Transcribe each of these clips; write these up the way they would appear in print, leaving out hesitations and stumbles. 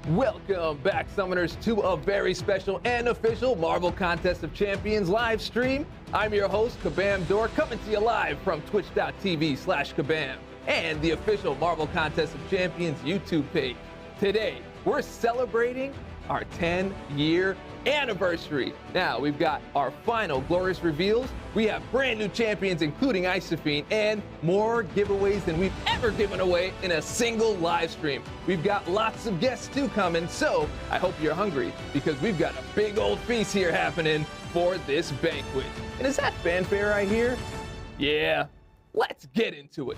Welcome back, Summoners, to a very special and official Marvel Contest of Champions live stream. I'm your host, Kabam Dor, coming to you live from twitch.tv/Kabam and the official Marvel Contest of Champions YouTube page. Today, we're celebrating our 10-year anniversary. Now, we've got our final glorious reveals. We have brand new champions, including Isophine, and more giveaways than we've ever given away in a single live stream. We've got lots of guests too coming, so I hope you're hungry because we've got a big old feast here happening for this banquet. And is that fanfare I hear? Yeah, let's get into it.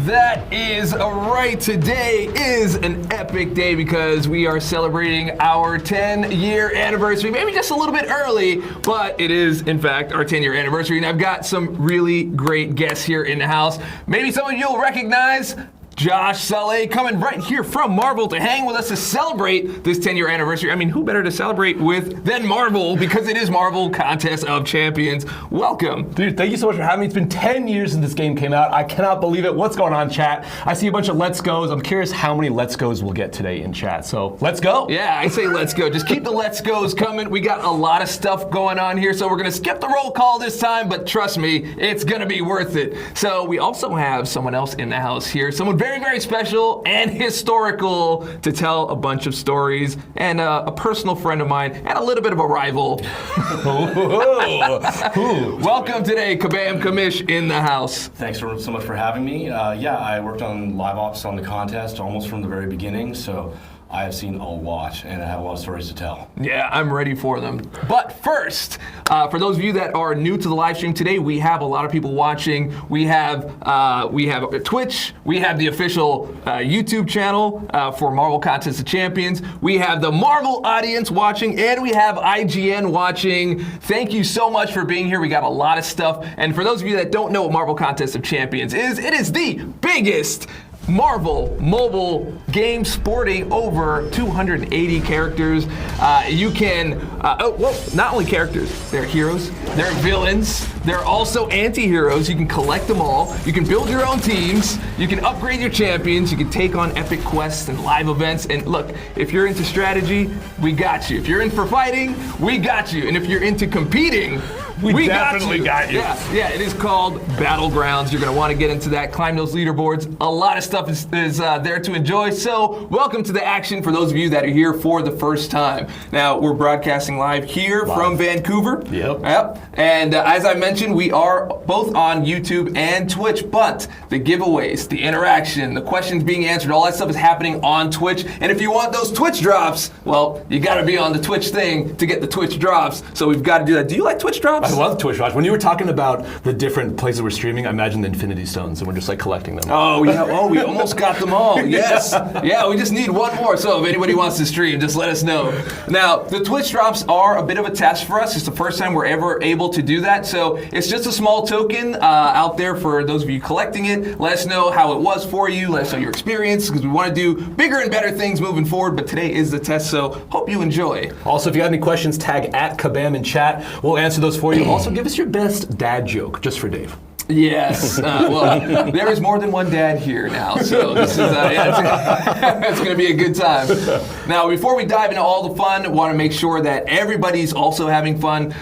That is right. Today is an epic day because we are celebrating our 10-year anniversary. Maybe just a little bit early, but it is, in fact, our 10-year anniversary. And I've got some really great guests here in the house. Maybe some of you will recognize Josh Saleh coming right here from Marvel to hang with us to celebrate this 10-year anniversary. I mean, who better to celebrate with than Marvel, because it is Marvel Contest of Champions. Welcome. Dude, thank you so much for having me. It's been 10 years since this game came out. I cannot believe it. What's going on, chat? I see a bunch of Let's Go's. I'm curious how many Let's Go's we'll get today in chat. So, let's go. Yeah, I say let's go. Just keep the Let's Go's coming. We got a lot of stuff going on here, so we're going to skip the roll call this time, but trust me, it's going to be worth it. So, we also have someone else in the house here, someone very, very special and historical to tell a bunch of stories, and a personal friend of mine, and a little bit of a rival. Welcome today, Kabam Kamish in the house. Thanks so much for having me. Yeah, I worked on live ops on the contest almost from the very beginning, so I have seen a lot, and I have a lot of stories to tell. Yeah, I'm ready for them. But first, for those of you that are new to the live stream today, we have a lot of people watching. We have Twitch. We have the official YouTube channel for Marvel Contest of Champions. We have the Marvel audience watching, and we have IGN watching. Thank you so much for being here. We got a lot of stuff. And for those of you that don't know what Marvel Contest of Champions is, it is the biggest Marvel mobile game sporting over 280 characters. You can, not only characters, they're heroes, they're villains, they're also anti-heroes. You can collect them all. You can build your own teams. You can upgrade your champions. You can take on epic quests and live events. And look, if you're into strategy, we got you. If you're in for fighting, we got you. And if you're into competing, we definitely got you. Yeah, it is called Battlegrounds. You're going to want to get into that, climb those leaderboards. A lot of stuff is there to enjoy. So welcome to the action for those of you that are here for the first time. Now, we're broadcasting live here from Vancouver. Yep. And as I mentioned, we are both on YouTube and Twitch, but the giveaways, the interaction, the questions being answered, all that stuff is happening on Twitch. And if you want those Twitch drops, well, you got to be on the Twitch thing to get the Twitch drops. So we've got to do that. Do you like Twitch drops? I love Twitch drops. When you were talking about the different places we're streaming, I imagine the Infinity Stones, and we're just like collecting them. Oh, yeah. Oh, we almost got them all. Yes. Yeah, we just need one more. So if anybody wants to stream, just let us know. Now, the Twitch drops are a bit of a test for us. It's the first time we're ever able to do that. So it's just a small token out there for those of you collecting it. Let us know how it was for you. Let us know your experience, because we want to do bigger and better things moving forward. But today is the test, so hope you enjoy. Also, if you have any questions, tag @Kabam in chat. We'll answer those for you. Also, give us your best dad joke, just for Dave. Yes. Well, there is more than one dad here now, so this is it's going to be a good time. Now, before we dive into all the fun, I want to make sure that everybody's also having fun.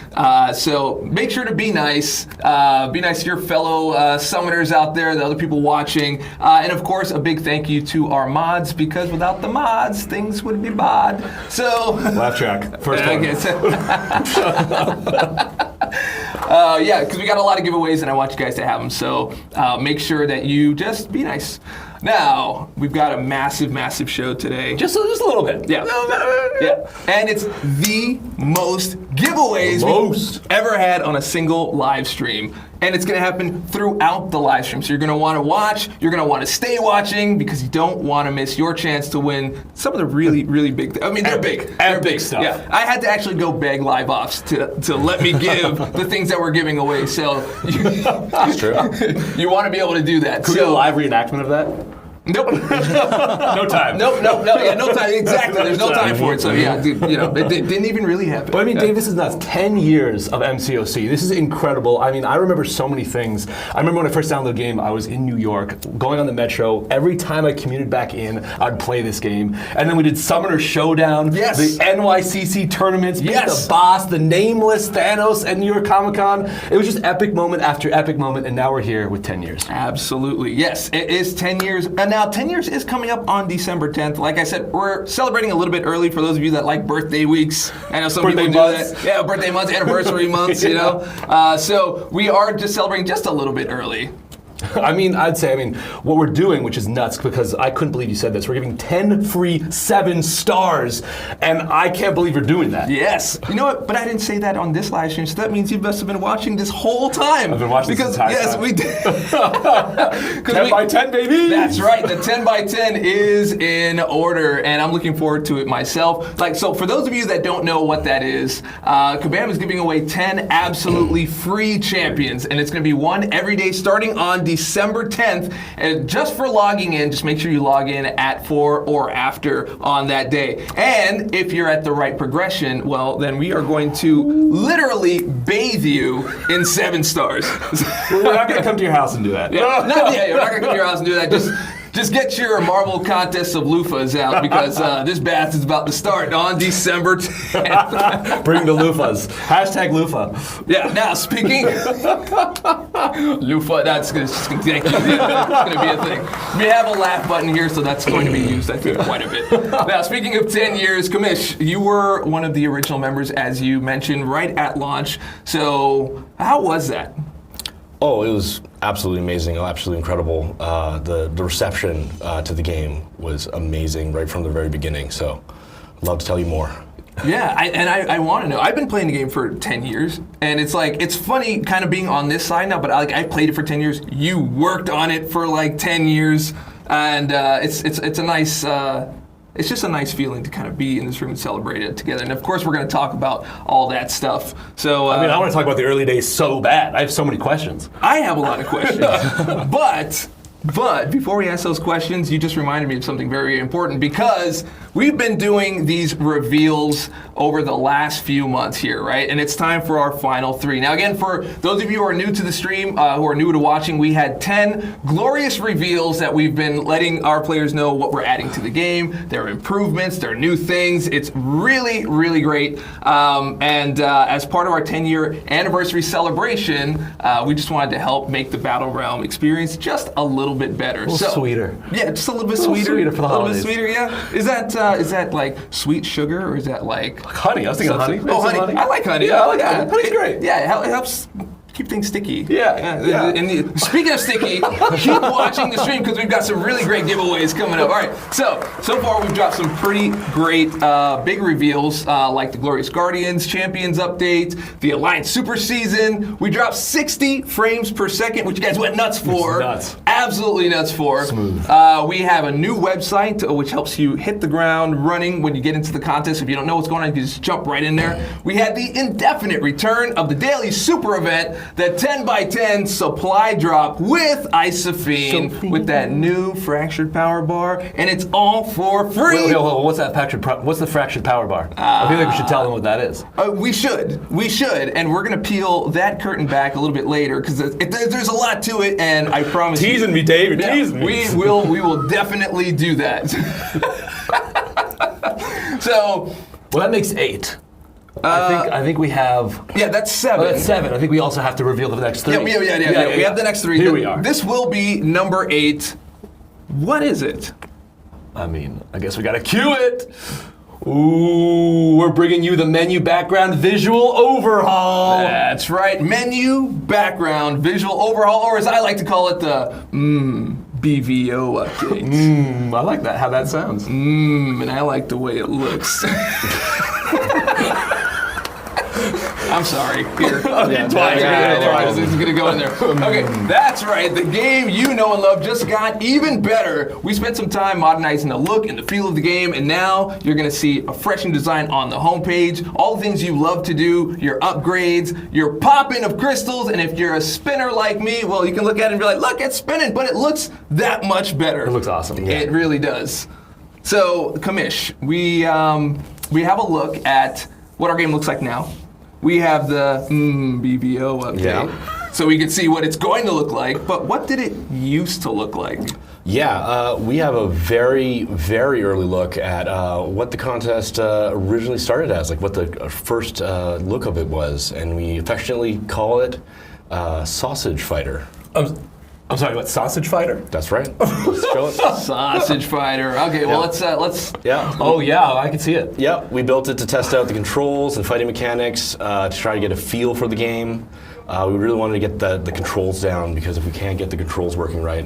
So make sure to be nice. Be nice to your fellow summoners out there, the other people watching. And of course, a big thank you to our mods, because without the mods, things would be bad. So laugh track. First one. Yeah, because we got a lot of giveaways, and I want you guys to have them. So make sure that you just be nice. Now, we've got a massive, massive show today. Just a little bit. Yeah. Yeah. And it's the most giveaways we've ever had on a single live stream. And it's going to happen throughout the live stream. So you're going to want to watch. You're going to want to stay watching, because you don't want to miss your chance to win some of the really, really big things. I mean, they're big. They're big stuff. Yeah. I had to actually go beg live ops to let me give the things that we're giving away. So that's true. You want to be able to do that. Could we get a live reenactment of that? Nope. No time. Nope. Yeah, no time. Exactly. There's no time for it. So yeah, dude, it didn't even really happen. But I mean, Dave, this is nuts. 10 years of MCOC. This is incredible. I mean, I remember so many things. I remember when I first downloaded the game, I was in New York, going on the Metro. Every time I commuted back in, I'd play this game. And then we did Summoner Showdown, Yes. the NYCC tournaments, beat Yes. the boss, the nameless Thanos at New York Comic Con. It was just epic moment after epic moment, and now we're here with 10 years. Absolutely. Yes, it is 10 years. And now 10 years is coming up on December 10th. Like I said, we're celebrating a little bit early for those of you that like birthday weeks. I know some Birthday people do months. that. Yeah, birthday months, anniversary months, So we are just celebrating just a little bit early. I'd say, what we're doing, which is nuts, because I couldn't believe you said this, we're giving 10 free 7 stars, and I can't believe you're doing that. Yes. You know what? But I didn't say that on this live stream, so that means you must have been watching this whole time. I've been watching this entire yes, time. we did. 10 by 10, baby! That's right. The 10 by 10 is in order, and I'm looking forward to it myself. So for those of you that don't know what that is, Kabam is giving away 10 absolutely free champions, and it's going to be one every day starting on December 10th. And just for logging in, just make sure you log in at 4 or after on that day. And if you're at the right progression, well, then we are going to literally bathe you in 7 stars. We're not going to come to your house and do that. You're not going to come to your house and do that. Just get your Marvel Contest of loofahs out, because this bath is about to start on December 10th. Bring the loofahs. Hashtag loofah. Yeah, now speaking... loofah, that's going to be a thing. We have a laugh button here, so that's going to be used, I think, quite a bit. Now, speaking of 10 years, Kamish, you were one of the original members, as you mentioned, right at launch. So how was that? Oh, it was absolutely amazing, absolutely incredible. The reception to the game was amazing right from the very beginning, so I'd love to tell you more. Yeah, I want to know. I've been playing the game for 10 years, and it's funny kind of being on this side now, but I played it for 10 years. You worked on it for like 10 years, and it's a nice... it's just a nice feeling to kind of be in this room and celebrate it together. And of course, we're going to talk about all that stuff. So I want to talk about the early days so bad. I have so many questions. I have a lot of questions. But before we ask those questions, you just reminded me of something very important, because we've been doing these reveals over the last few months here, right? And it's time for our final 3. Now, again, for those of you who are new to the stream, who are new to watching, we had 10 glorious reveals that we've been letting our players know what we're adding to the game, their improvements, their new things. It's really, really great. As part of our 10-year anniversary celebration, we just wanted to help make the Battle Realm experience just a little bit better. A little sweeter. Yeah, just a little bit sweeter. For the holidays. A little bit sweeter, yeah. Is that like sweet sugar, or is that like honey? I was thinking honey. Oh, honey. I like honey. Yeah, I like honey. Honey's great. Yeah, it helps keep things sticky. Yeah. And speaking of sticky, keep watching the stream, because we've got some really great giveaways coming up. All right, so far we've dropped some pretty great big reveals, like the Glorious Guardians Champions update, the Alliance Super Season. We dropped 60 frames per second, which you guys went nuts for. Nuts. Absolutely nuts for. Smooth. We have a new website which helps you hit the ground running when you get into the contest. If you don't know what's going on, you can just jump right in there. We had the indefinite return of the daily super event, the 10 by 10 supply drop with Isophine, with that new fractured power bar, and it's all for free. Wait, what's that what's the fractured power bar? I feel like we should tell them what that is. We should, and we're gonna peel that curtain back a little bit later, because there's a lot to it, and I promise. Teasing me, David. Teasing me. We will definitely do that. So. Well, that makes 8. I think we have. Yeah, that's 7. Oh, that's 7. I think we also have to reveal the next 3. Yeah. We have the next 3. Here we are. This will be number 8. What is it? I guess we gotta cue it. Ooh, we're bringing you the menu background visual overhaul. That's right, menu background visual overhaul, or as I like to call it, the BVO update. I like that, how that sounds. And I like the way it looks. I'm sorry. Here. Yeah, Twice. yeah, This is going to go in there. Okay, that's right. The game you know and love just got even better. We spent some time modernizing the look and the feel of the game, and now you're going to see a fresh new design on the homepage. All the things you love to do, your upgrades, your popping of crystals, and if you're a spinner like me, well, you can look at it and be like, look, it's spinning, but it looks that much better. It looks awesome. Yeah. It really does. So, Kamish, we have a look at what our game looks like now. We have the BBO update, so we can see what it's going to look like. But what did it used to look like? Yeah, we have a very, very early look at what the contest originally started as, like what the first look of it was, and we affectionately call it Sausage Fighter. I'm sorry, what, Sausage Fighter? That's right. Let's show it. Sausage Fighter. Okay, well let's. Yeah. Oh yeah, I can see it. Yeah, we built it to test out the controls and fighting mechanics to try to get a feel for the game. We really wanted to get the controls down because if we can't get the controls working right,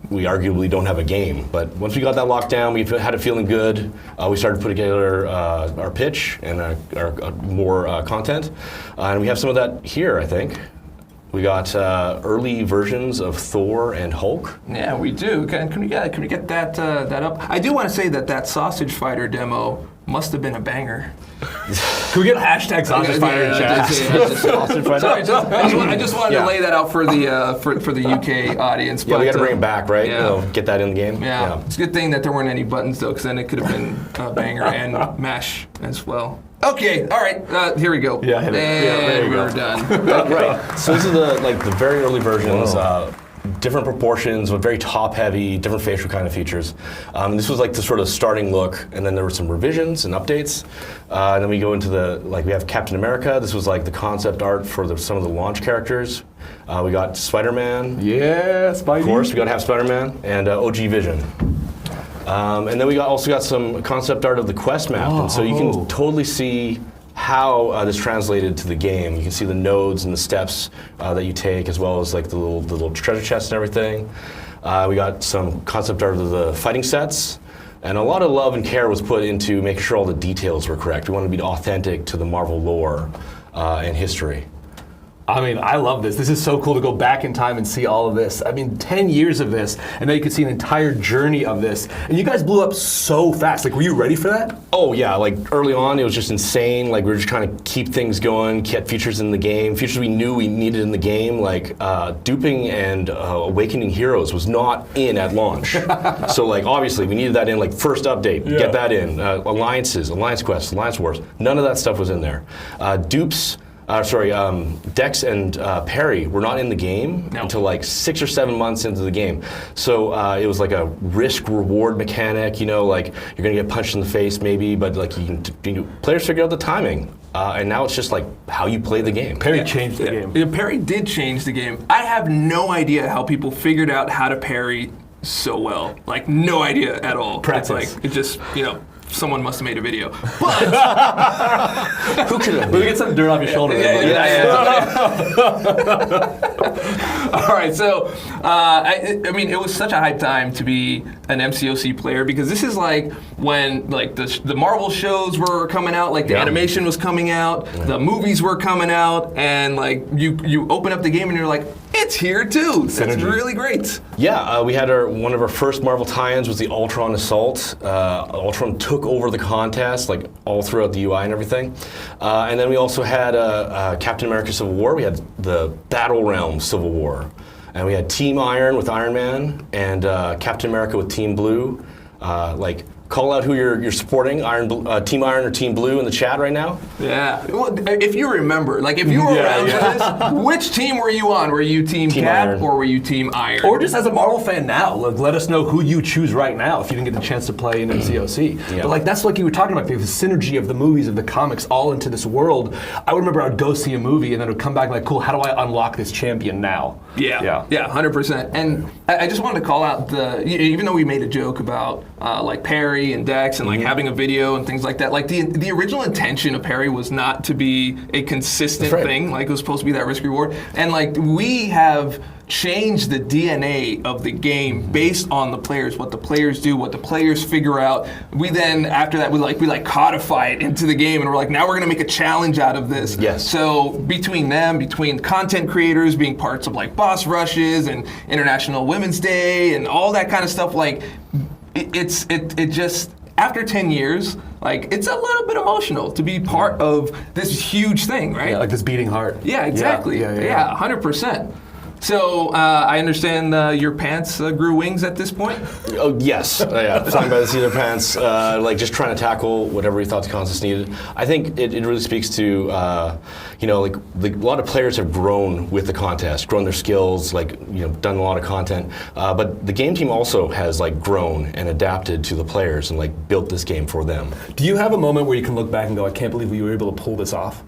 we arguably don't have a game. But once we got that locked down, we had it feeling good. We started putting together our pitch and our more content, and we have some of that here, I think. We got early versions of Thor and Hulk. Yeah, we do. Can we get that up? I do want to say that Sausage Fighter demo must have been a banger. Can we get hashtag Sausage Fighter in chat? Sausage Fighter. Sorry, I just wanted to lay that out for the for the UK audience. Yeah, we got to bring it back, right? Yeah. Get that in the game. Yeah. It's a good thing that there weren't any buttons though, because then it could have been a banger and mash as well. Okay, all right, here we go. Yeah, hit it. And we're done. Right. So this is the very early versions. Different proportions, but very top-heavy, different facial kind of features. This was like the sort of starting look, and then there were some revisions and updates. And then we go into we have Captain America. This was like the concept art for some of the launch characters. We got Spider-Man. Yeah, Spidey. Of course, we got to have Spider-Man and OG Vision. And then we also got some concept art of the quest map, and so you can totally see how this translated to the game. You can see the nodes and the steps that you take, as well as like the little treasure chests and everything. We got some concept art of the fighting sets, and a lot of love and care was put into making sure all the details were correct. We wanted to be authentic to the Marvel lore and history. I mean, I love this. This is so cool to go back in time and see all of this. I mean, 10 years of this, and now you can see an entire journey of this. And you guys blew up so fast. Like, were you ready for that? Oh yeah, like early on it was just insane. Like we were just trying to keep things going, get features in the game, features we knew we needed in the game, like duping and awakening heroes was not in at launch. So like obviously we needed that in like first update, get that in. Alliances, alliance quests, alliance wars, none of that stuff was in there. Dex and Perry were not in the game until like 6 or 7 months into the game. So it was like a risk-reward mechanic, you know, like you're gonna get punched in the face maybe, but like players figured out the timing. And now it's just like how you play the game. Perry changed the game. Yeah, Perry did change the game. I have no idea how people figured out how to parry so well. Like no idea at all. Practice. It's like, it just, someone must have made a video. But Who could have? We get some dirt off your shoulder. All right, so I mean, it was such a hype time to be an MCOC player because this is like when like the Marvel shows were coming out, like the animation was coming out, the movies were coming out, and like you open up the game and you're like, it's here too. That's really great. Yeah, we had one of our first Marvel tie-ins was the Ultron Assault. Ultron took over the contest, like all throughout the UI and everything. And then we also had Captain America Civil War. We had the Battle Realm Civil War. And we had Team Iron with Iron Man and Captain America with Team Blue. Call out who you're supporting, Team Iron or Team Blue in the chat right now. Yeah. Well, if you remember, like if you were around for this, which team were you on? Were you Team Cap Iron. or were you Team Iron? Or just as a Marvel fan now, let us know who you choose right now if you didn't get the chance to play in MCOC. But like that's like you were talking about, the synergy of the movies, of the comics, all into this world. I remember I'd go see a movie and then it would come back like, cool, how do I unlock this champion now? Yeah, 100%. And I just wanted to call out even though we made a joke about like Perry and Dex and like having a video and things like that, like the original intention of Perry was not to be a consistent thing, like it was supposed to be that risk reward. And like we have change the DNA of the game based on the players, what the players do, what the players figure out. We then, after that, we codify it into the game, and we're like, now we're gonna make a challenge out of this. Yes. So between content creators being parts of like boss rushes and International Women's Day and all that kind of stuff, like it just, after 10 years, like, it's a little bit emotional to be part of this huge thing, right? Yeah, like this beating heart. Yeah, exactly. Yeah, 100%. So I understand your pants grew wings at this point? Oh, yes. Yeah, flying by the seat of their pants, like just trying to tackle whatever we thought the contest needed. I think it really speaks to, like a lot of players have grown with the contest, grown their skills, like, done a lot of content. But the game team also has like grown and adapted to the players and like built this game for them. Do you have a moment where you can look back and go, I can't believe we were able to pull this off?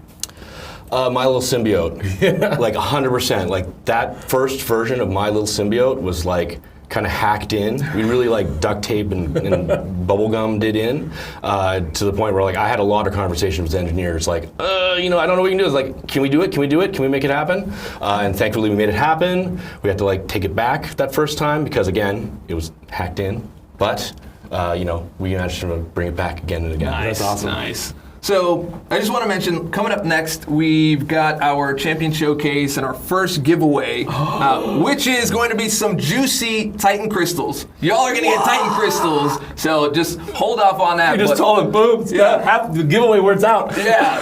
My Little Symbiote, like 100%. Like that first version of My Little Symbiote was like kind of hacked in. We really like duct tape and bubblegummed it in to the point where like I had a lot of conversations with engineers like, I don't know what we can do. It's like, can we do it? Can we do it? Can we make it happen? And thankfully we made it happen. We had to like take it back that first time because again, it was hacked in. But, we managed to bring it back again and again. Nice, That's awesome. Nice. So I just want to mention, coming up next, we've got our Champion Showcase and our first giveaway, which is going to be some juicy Titan crystals. Y'all are going to get Titan crystals, so just hold off on that. You just told him, boom, half the giveaway words out. Yeah.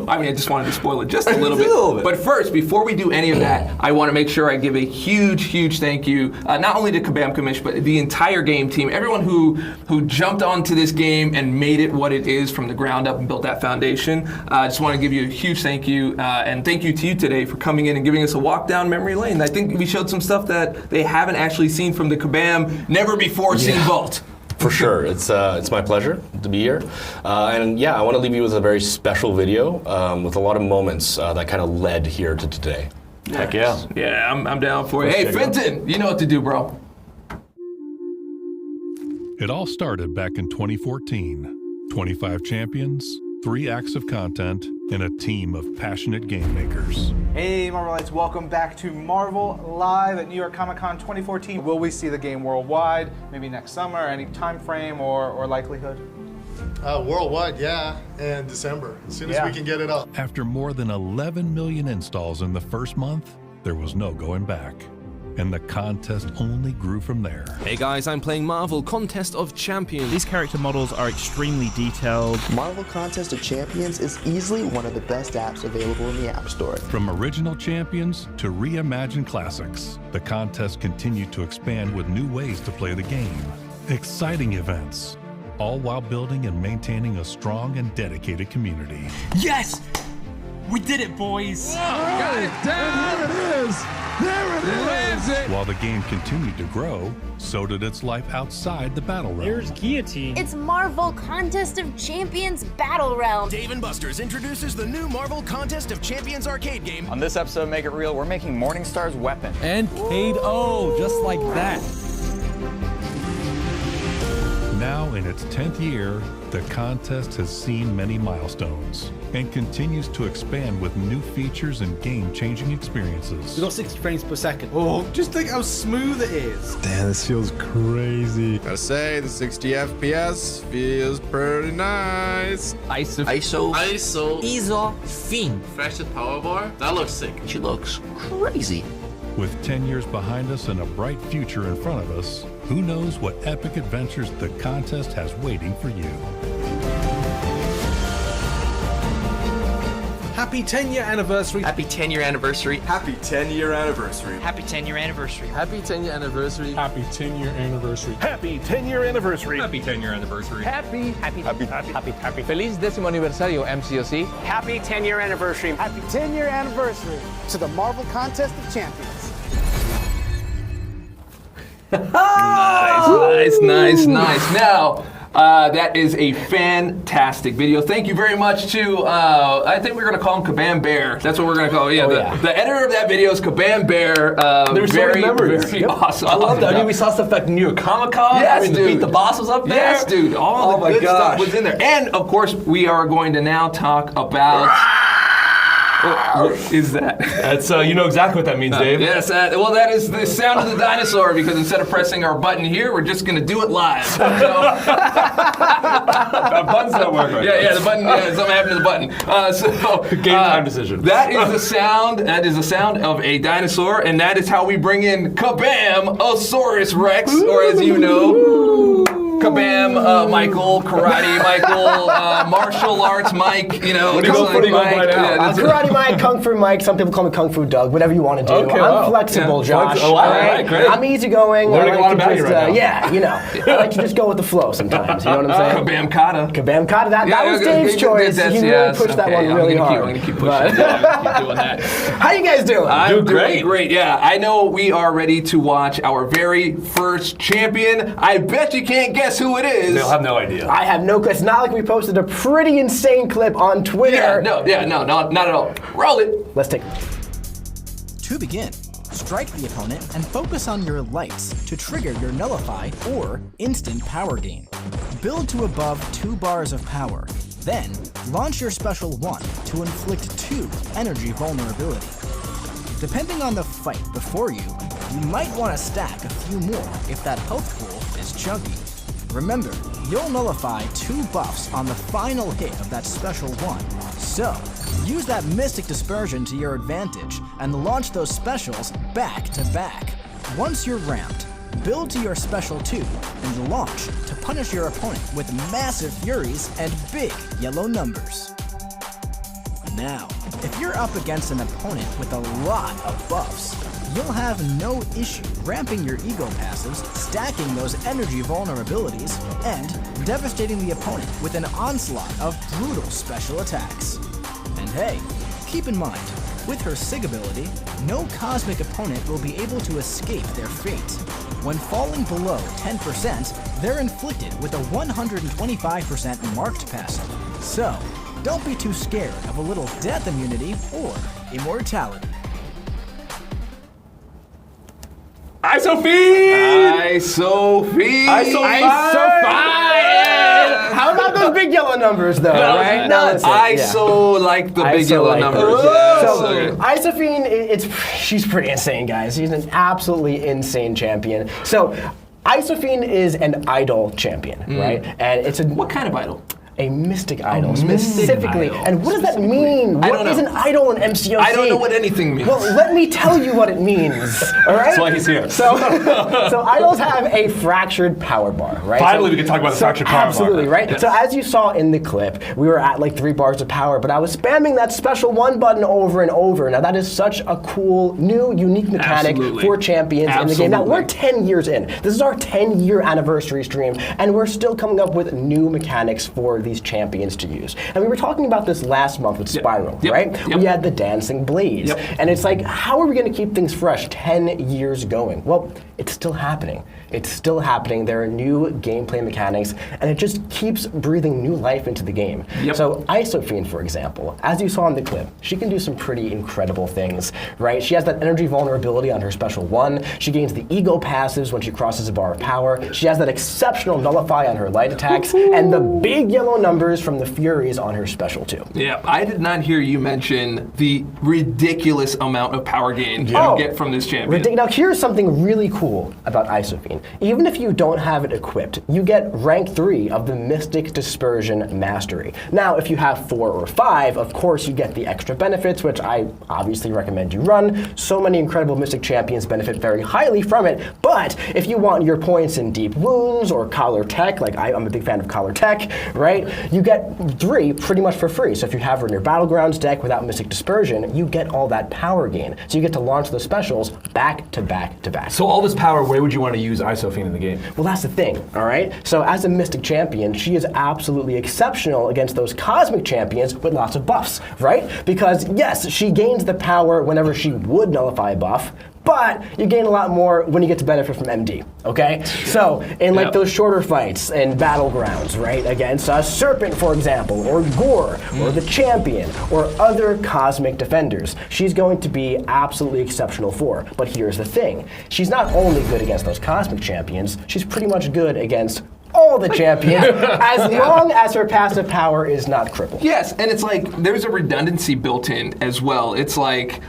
I mean, I just wanted to spoil it just a little bit. But first, before we do any of that, I want to make sure I give a huge thank you, not only to Kabam Kamish, but the entire game team, everyone who jumped onto this game and made it what it is from the ground up and built that foundation. I just want to give you a huge thank you, and thank you to you today for coming in and giving us a walk down memory lane. I think we showed some stuff that they haven't actually seen from the Kabam never before seen vault. For sure, it's my pleasure to be here, and yeah, I want to leave you with a very special video with a lot of moments that kind of led here to today. Heck yeah. Yeah, I'm down for it. Hey, Fenton, you know what to do, bro. It all started back in 2014. 25 champions, 3 acts of content, and a team of passionate game makers. Hey Marvelites, welcome back to Marvel Live at New York Comic Con 2014. Will we see the game worldwide, maybe next summer, any time frame or likelihood? Worldwide, yeah, and December, as soon as we can get it up. After more than 11 million installs in the first month, there was no going back. And the contest only grew from there. Hey guys, I'm playing Marvel Contest of Champions. These character models are extremely detailed. Marvel Contest of Champions is easily one of the best apps available in the App Store. From original champions to reimagined classics, the contest continued to expand with new ways to play the game. Exciting events, all while building and maintaining a strong and dedicated community. Yes! We did it, boys! Got it down! There it is! There it is! While the game continued to grow, so did its life outside the battle realm. Here's Guillotine. It's Marvel Contest of Champions Battle Realm. Dave & Buster's introduces the new Marvel Contest of Champions arcade game. On this episode of Make It Real, we're making Morningstar's weapon. And KO, just like that. Now in its 10th year, the contest has seen many milestones and continues to expand with new features and game-changing experiences. We got 60 frames per second. Oh, just think how smooth it is. Damn, this feels crazy. Gotta say, the 60 FPS feels pretty nice. Isophine. Fresh power bar? That looks sick. She looks crazy. With 10 years behind us and a bright future in front of us, who knows what epic adventures the contest has waiting for you. Happy 10-year anniversary. Happy 10-year anniversary. Happy 10-year anniversary. Happy 10-year anniversary. Happy 10-year anniversary. Happy 10-year anniversary. Happy 10-year anniversary. Happy 10-year anniversary. Happy. Feliz décimo aniversario, MCOC. Happy 10-year anniversary. Happy 10-year anniversary to the Marvel Contest of Champions. Nice. Now, that is a fantastic video. Thank you very much to, I think we're going to call him Kabam Bear. That's what we're going to call him. Yeah, the editor of that video is Kabam Bear. There were so many memories. Very awesome. I love that. I mean, we saw stuff like New York Comic Con. Yes, I mean, dude. the Beat the Boss was up there. Yes, dude. All the good stuff was in there. And, of course, we are going to now talk about What is that? That's you know exactly what that means, Dave. Yes, well, that is the sound of the dinosaur, because instead of pressing our button here, we're just going to do it live. So, That button's not working right. yeah, the button, something happened to the button. Game time decision. That is the sound of a dinosaur, and that is how we bring in Kabam, Osaurus Rex, or as you know, Kabam, Michael, Karate Michael, Martial Arts Mike, What are you going for Mike. right now? Yeah, that's it. Karate Mike, Kung Fu Mike, some people call me Kung Fu Doug, whatever you want to do. Okay, I'm wow. flexible, Josh. Oh, all right, great. I'm easygoing. Learning I a lot like about to you just, right now. Yeah, you know. I like to just go with the flow sometimes, you know what I'm saying? Kabam Kata. Kabam Kata, that was Dave's choice. He really pushed that one really hard. I'm going to keep pushing it. I'm going to keep doing that. How you guys doing? I'm Doing doing great, yeah. I know we are ready to watch our very first champion. I bet you can't guess who it is. They'll have no idea. I have no clue. It's not like we posted a pretty insane clip on Twitter. No, not at all. Roll it. Let's take To begin, strike the opponent and focus on your lights to trigger your nullify or instant power gain. Build to above 2 bars of power. Then, launch your special 1 to inflict 2 energy vulnerability. Depending on the fight before you, you might want to stack a few more if that health pool is chunky. Remember, you'll nullify 2 buffs on the final hit of that special 1, so use that Mystic Dispersion to your advantage and launch those specials back to back. Once you're ramped, build to your special 2 and launch to punish your opponent with massive furies and big yellow numbers. Now, if you're up against an opponent with a lot of buffs, you'll have no issue ramping your ego passives, stacking those energy vulnerabilities, and devastating the opponent with an onslaught of brutal special attacks. And hey, keep in mind, with her SIG ability, no cosmic opponent will be able to escape their fate. When falling below 10%, they're inflicted with a 125% marked passive. So, don't be too scared of a little death immunity or immortality. Isophine! How about those big yellow numbers, though, right? Like the big yellow numbers. So, Isophine, she's pretty insane, guys. She's an absolutely insane champion. So, Isophine is an idol champion, right? And it's what kind of idol? A mystic idol, specifically. And what does that mean? What is an idol in MCOC? I don't know what anything means. Well, let me tell you what it means, all right? That's why he's here. So idols have a fractured power bar, right? Finally, we can talk about the fractured power bar. Absolutely, right? Yes. So as you saw in the clip, we were at like 3 bars of power, but I was spamming that special 1 button over and over. Now that is such a cool, new, unique mechanic for champions in the game. Now we're 10 years in. This is our 10-year anniversary stream, and we're still coming up with new mechanics for these champions to use. And we were talking about this last month with Spiral, right? We had the Dancing Blaze. And it's like, how are we going to keep things fresh 10 years going? Well, it's still happening. It's still happening. There are new gameplay mechanics, and it just keeps breathing new life into the game. So Isophine, for example, as you saw in the clip, she can do some pretty incredible things, right? She has that energy vulnerability on her special 1. She gains the ego passives when she crosses a bar of power. She has that exceptional nullify on her light attacks, and the big yellow numbers from the Furies on her special 2. Yeah, I did not hear you mention the ridiculous amount of power gain you get from this champion. Now here's something really cool about Isophine. Even if you don't have it equipped, you get rank 3 of the Mystic Dispersion Mastery. Now, if you have 4 or 5, of course you get the extra benefits, which I obviously recommend you run. So many incredible Mystic champions benefit very highly from it, but if you want your points in Deep Wounds or Collar Tech, like I'm a big fan of Collar Tech, right? You get 3 pretty much for free. So if you have her in your Battlegrounds deck without Mystic Dispersion, you get all that power gain. So you get to launch those specials back to back to back. So all this power, where would you want to use Isophine in the game? Well, that's the thing, all right? So as a Mystic champion, she is absolutely exceptional against those Cosmic champions with lots of buffs, right? Because yes, she gains the power whenever she would nullify a buff, but you gain a lot more when you get to benefit from MD, okay? So, in like those shorter fights in Battlegrounds, right, against a Serpent, for example, or Gore, or the Champion, or other Cosmic defenders, she's going to be absolutely exceptional for. But here's the thing, she's not only good against those Cosmic champions, she's pretty much good against all the champions, as long as her passive power is not crippled. Yes, and it's like there's a redundancy built in as well. It's like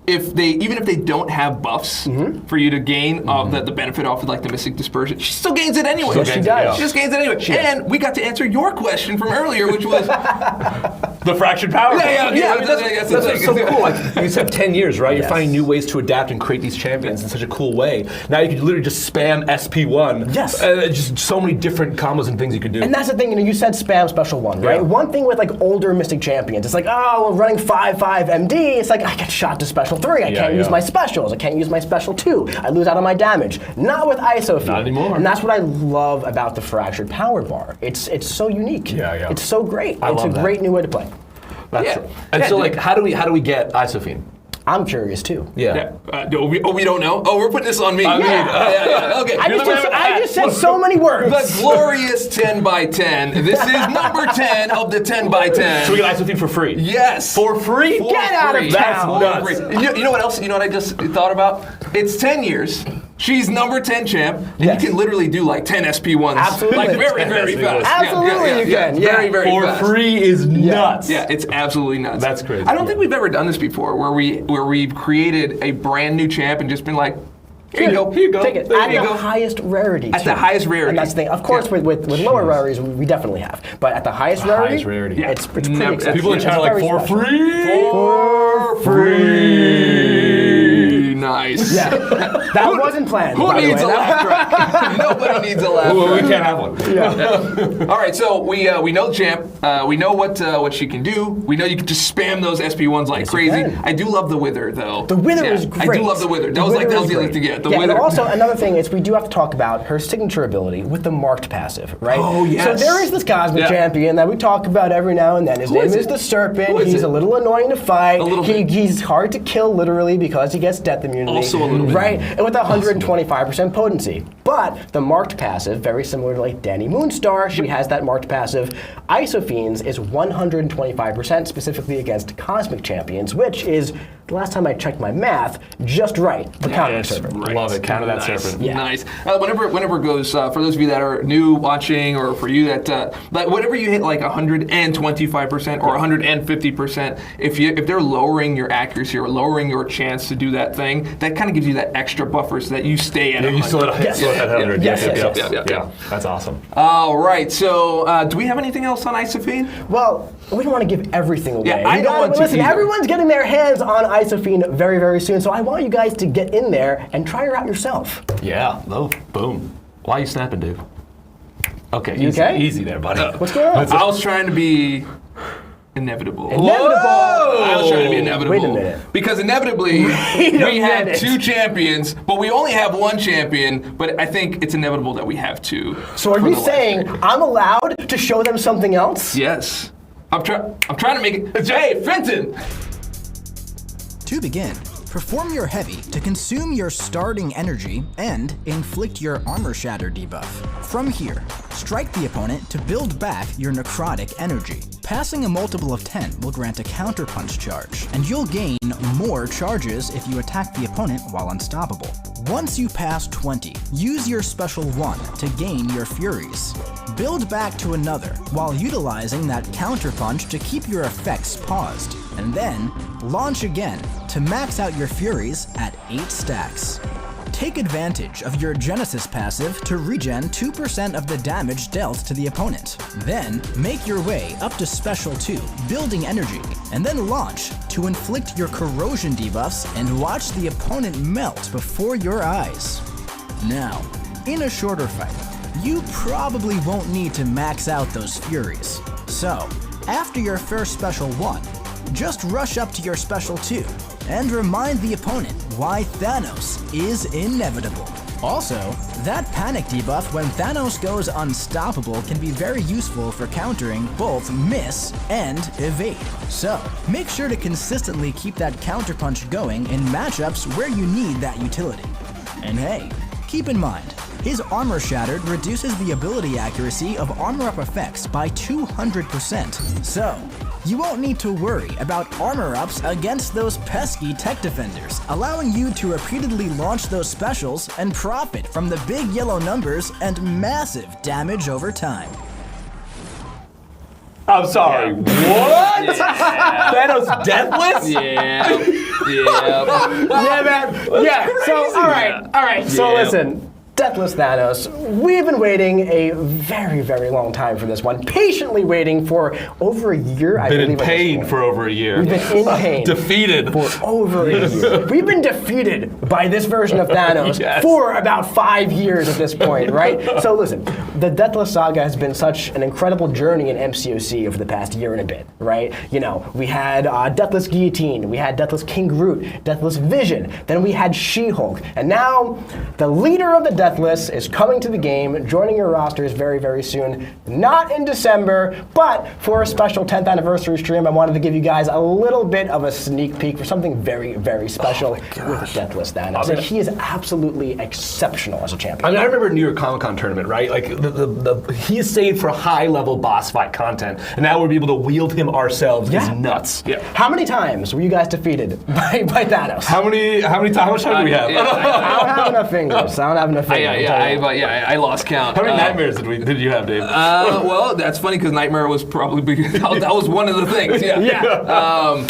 even if they don't have buffs for you to gain the benefit off of like the Mystic Dispersion, she still gains it anyway. Yes, she does. She just gains it anyway. And we got to answer your question from earlier, which was the fractured power. That's so cool. Like, you said 10 years, right? You're finding new ways to adapt and create these champions in such a cool way. Now you can literally just spam SP1. Yes. Just so many different combos and things you could do. And that's the thing, you said spam special 1, right? Yeah. One thing with like older Mystic champions, it's like, oh, we're running 5/5 MD. It's like I get shot to special 3. I can't use my specials. I can't use my special 2. I lose out on my damage. Not with Isophine. Not anymore. And that's what I love about the fractured power bar. It's so unique. Yeah. It's so great. It's a love that. great new way to play. And so, like, how do we get Isophine? I'm curious too. Yeah. We don't know. Oh, we're putting this on me. Okay. I just said so many words. The glorious 10x10. This is number 10 of the 10x10. So we get Isophine for free. Yes. For free? Get out of town. That's nuts. You know what else? You know what I just thought about? It's 10 years. She's number 10 champ, and you can literally do like 10 SP1s. Absolutely. Like very, very fast. Absolutely you can. Very, very fast. For free is nuts. Yeah, it's absolutely nuts. That's crazy. I don't think we've ever done this before, where we've created a brand new champ and just been like, here you go. Take it. At the highest rarity. At the highest rarity. And that's the thing. Of course, with lower rarities, we definitely have. But at the highest rarity, it's pretty exceptional. People in chat are like, for free? For free. Nice. Yeah. That wasn't planned. Who needs a laugh track? Nobody needs a laugh track. We can't have one. Yeah. All right, so we know champ. We know what she can do. We know you can just spam those SP1s like crazy. I do love the Wither though. The Wither is great. I do love the Wither. That was the easy to get. The Wither. And also another thing is we do have to talk about her signature ability with the marked passive, right? Oh yes. So there is this cosmic champion that we talk about every now and then. His name is the Serpent. He's a little annoying to fight. He's hard to kill literally because he gets death immunity. Also a little bit. Right? And with 125% potency. But the marked passive, very similar to like Danny Moonstar, she has that marked passive. Isophine's is 125% specifically against cosmic champions, which is, the last time I checked my math, just right for countering Serpent. Right. Love it. Counter that Serpent. Yeah. Nice. Whenever it goes, for those of you that are new watching, or for you that, like whenever you hit like 125% or 150%, if they're lowering your accuracy or lowering your chance to do that thing, that kind of gives you that extra buffer so that you stay at 100. You still at 100. Yeah. That's awesome. All right. So, do we have anything else on Isophine? Well, we don't want to give everything away. Yeah, I don't want to listen, either. everyone's getting their hands on Isophine very, very soon, so I want you guys to get in there and try her out yourself. Yeah. Oh, boom. Why are you snapping, dude? Okay. You okay? Easy there, buddy. What's going on? I was trying to be inevitable. I was trying to be inevitable. Wait a minute. Because inevitably, we had 2 champions, but we only have 1 champion, but I think it's inevitable that we have 2. So are you saying I'm allowed to show them something else? Yes. I'm trying to make it. Hey, Fenton! To begin, perform your heavy to consume your starting energy and inflict your armor shatter debuff. From here, strike the opponent to build back your necrotic energy. Passing a multiple of 10 will grant a counterpunch charge, and you'll gain more charges if you attack the opponent while unstoppable. Once you pass 20, use your special 1 to gain your furies. Build back to another while utilizing that counterpunch to keep your effects paused, and then launch again to max out your furies at 8 stacks. Take advantage of your Genesis passive to regen 2% of the damage dealt to the opponent. Then, make your way up to Special 2, building energy, and then launch to inflict your corrosion debuffs and watch the opponent melt before your eyes. Now, in a shorter fight, you probably won't need to max out those furies. So, after your first Special 1, just rush up to your Special 2 and remind the opponent why Thanos is inevitable. Also, that panic debuff when Thanos goes unstoppable can be very useful for countering both miss and evade. So, make sure to consistently keep that counterpunch going in matchups where you need that utility. And hey, keep in mind, his Armor Shattered reduces the ability accuracy of armor up effects by 200%. So, You won't need to worry about armor ups against those pesky tech defenders, allowing you to repeatedly launch those specials and profit from the big yellow numbers and massive damage over time. I'm sorry. What? Yeah. Thanos deathless? Yeah. Yeah, man. Yeah. So, all right. So, listen. Deathless Thanos. We've been waiting a very, very long time for this one. Patiently waiting for over a year. Been in pain for over a year. We've been in pain. Defeated. For over a year. We've been defeated by this version of Thanos for about 5 years at this point, right? So listen, the Deathless Saga has been such an incredible journey in MCOC over the past year and a bit, right? You know, we had Deathless Guillotine, we had Deathless King Groot, Deathless Vision, then we had She-Hulk, and now the leader of the Deathless is coming to the game, joining your rosters very, very soon. Not in December, but for a special 10th anniversary stream, I wanted to give you guys a little bit of a sneak peek for something very, very special with Deathless Thanos. And he is absolutely exceptional as a champion. I mean, I remember New York Comic Con tournament, right? Like, he is saved for high-level boss fight content, and now we'll be able to wield him ourselves. It's nuts. Yeah. How many times were you guys defeated by Thanos? How much time do we have? I don't have enough fingers. I lost count. How many nightmares did you have, Dave? Well, that's funny because Nightmare was probably that was one of the things. Yeah.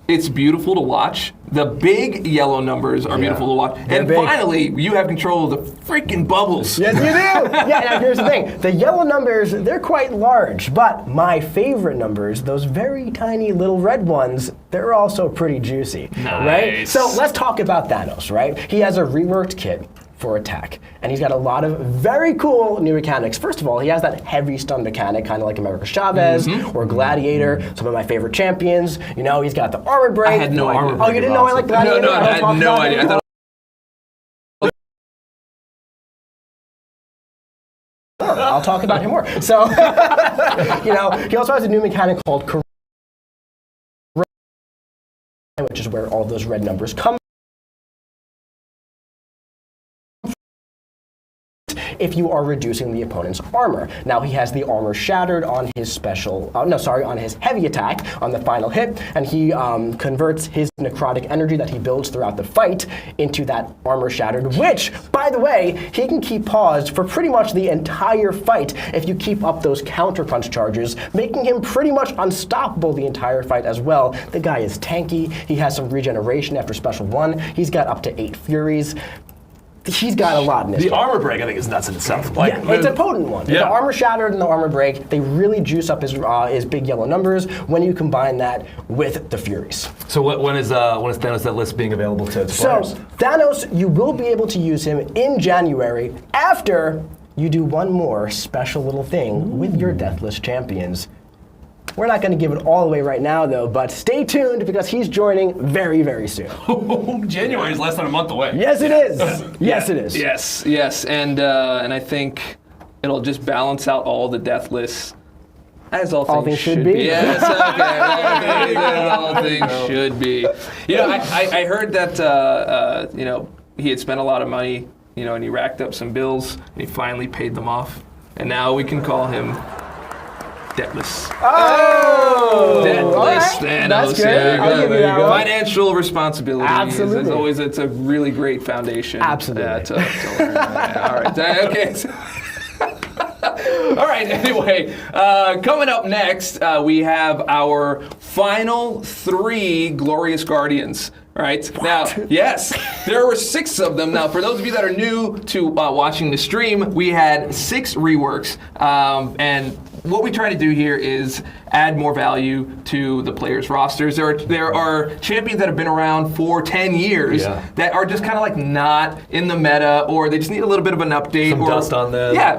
It's beautiful to watch. The big yellow numbers are beautiful to watch. And finally, you have control of the freaking bubbles. Yes, you do. Now here's the thing. The yellow numbers, they're quite large, but my favorite numbers, those very tiny little red ones, they're also pretty juicy. Nice. Right? So let's talk about Thanos, right? He has a reworked kit for attack, and he's got a lot of very cool new mechanics. First of all, he has that heavy stun mechanic, kind of like America Chavez or Gladiator, some of my favorite champions. You know, he's got the armor break. I had no idea. Oh, you didn't know I like Gladiator? No, I had no idea. I thought I'll talk about him more. So, you know, he also has a new mechanic called Corona, which is where all those red numbers come if you are reducing the opponent's armor. Now he has the armor shattered on his on his heavy attack on the final hit, and he converts his necrotic energy that he builds throughout the fight into that armor shattered, which, by the way, he can keep paused for pretty much the entire fight if you keep up those counterpunch charges, making him pretty much unstoppable the entire fight as well. The guy is tanky, he has some regeneration after special 1, he's got up to 8 furies. He's got a lot in this. The armor break, I think, is nuts in itself. Like, it's a potent one. The armor shattered and the armor break, they really juice up his big yellow numbers when you combine that with the Furies. So when is Thanos that list being available to players? So Thanos, you will be able to use him in January after you do one more special little thing with your Deathless champions. We're not going to give it all away right now, though, but stay tuned because he's joining very, very soon. January is less than a month away. Yes, it is. Yes, it is. Yes, and I think it'll just balance out all the Deathless, as all things should be. Yes, okay. All things should be. You know, I heard that you know, he had spent a lot of money, you know, and he racked up some bills, and he finally paid them off, and now we can call him Deathless. Oh! Deathless Thanos. That's good. There you go. Financial responsibility. Absolutely. As always, it's a really great foundation. Absolutely. To learn. All right. Okay. All right, anyway, coming up next, we have our final 3 Glorious Guardians. All right, now, yes, there were 6 of them. Now, for those of you that are new to watching the stream, we had 6 reworks, and what we try to do here is add more value to the players' rosters. There are champions that have been around for 10 years that are just kind of like not in the meta, or they just need a little bit of an update. Some dust on them. Yeah.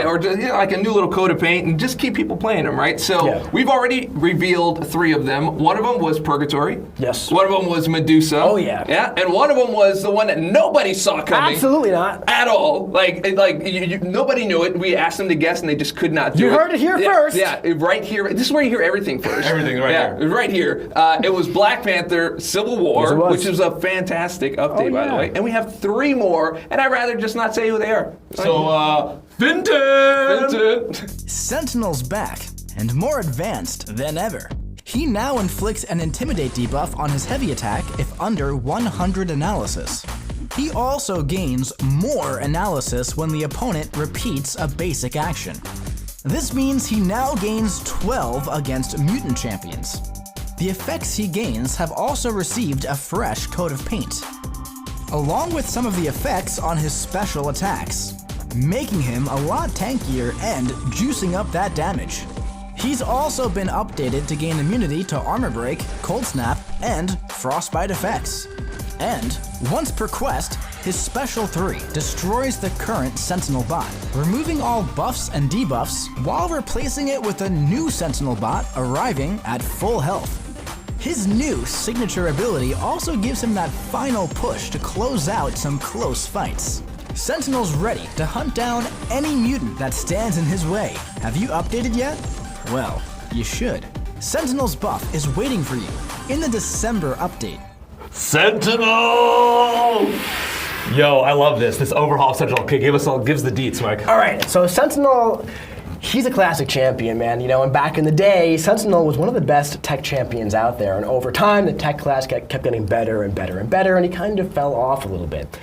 Or just, you know, like a new little coat of paint, and just keep people playing them, right? So we've already revealed 3 of them. One of them was Purgatory. Yes. One of them was Medusa. Oh, yeah. Yeah, and one of them was the one that nobody saw coming. Absolutely not. At all. Nobody knew it. We asked them to guess, and they just could not do it. You heard it here first. Yeah, right here. This is where you hear everything first. Everything right here. Yeah, right here. It was Black Panther Civil War, which is a fantastic update, by the way. And we have 3 more, and I'd rather just not say who they are. So, Vinton! Sentinel's back, and more advanced than ever. He now inflicts an Intimidate debuff on his heavy attack if under 100 analysis. He also gains more analysis when the opponent repeats a basic action. This means he now gains 12 against mutant champions. The effects he gains have also received a fresh coat of paint, along with some of the effects on his special attacks, making him a lot tankier and juicing up that damage. He's also been updated to gain immunity to Armor Break, Cold Snap, and Frostbite effects. And, once per quest, his Special 3 destroys the current Sentinel bot, removing all buffs and debuffs while replacing it with a new Sentinel bot arriving at full health. His new signature ability also gives him that final push to close out some close fights. Sentinel's ready to hunt down any mutant that stands in his way. Have you updated yet? Well, you should. Sentinel's buff is waiting for you in the December update. Sentinel! Yo, I love this. This overhaul of Sentinel. Okay, gives the deets, Mike. All right, so Sentinel, he's a classic champion, man. You know, and back in the day, Sentinel was one of the best tech champions out there. And over time, the tech class kept getting better and better and better, and he kind of fell off a little bit.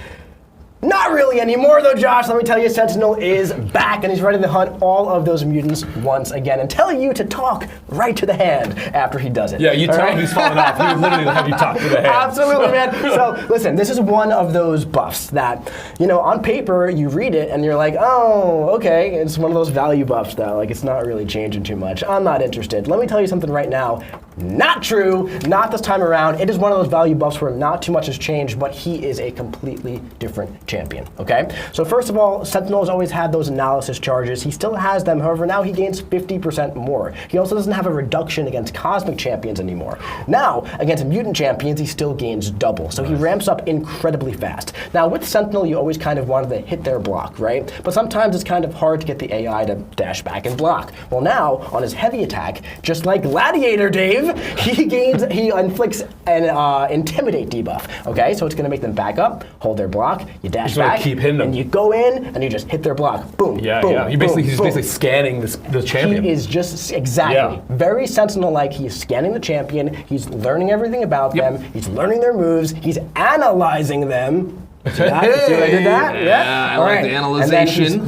Not really anymore, though, Josh. Let me tell you, Sentinel is back, and he's ready to hunt all of those mutants once again and tell you to talk right to the hand after he does it. Yeah, you tell him he's falling off. He would literally have you talk to the hand. Absolutely, man. So, listen, this is one of those buffs that, you know, on paper, you read it, and you're like, oh, okay. It's one of those value buffs, though. Like, it's not really changing too much. I'm not interested. Let me tell you something right now. Not true. Not this time around. It is one of those value buffs where not too much has changed, but he is a completely different champion, okay? So first of all, Sentinel has always had those analysis charges. He still has them, however, now he gains 50% more. He also doesn't have a reduction against cosmic champions anymore. Now, against mutant champions, he still gains double, so he ramps up incredibly fast. Now, with Sentinel, you always kind of wanted to hit their block, right? But sometimes it's kind of hard to get the AI to dash back and block. Well, now, on his heavy attack, just like Gladiator Dave, he inflicts an Intimidate debuff, okay? So it's gonna make them back up, hold their block, you dash back, keep hitting them. And you go in, and you just hit their block. Boom, boom, He's basically scanning the champion. He is just, exactly, very Sentinel-like. He's scanning the champion, he's learning everything about them, he's learning their moves, he's analyzing them. See that? See what I did that? Yeah, I like the analyzation.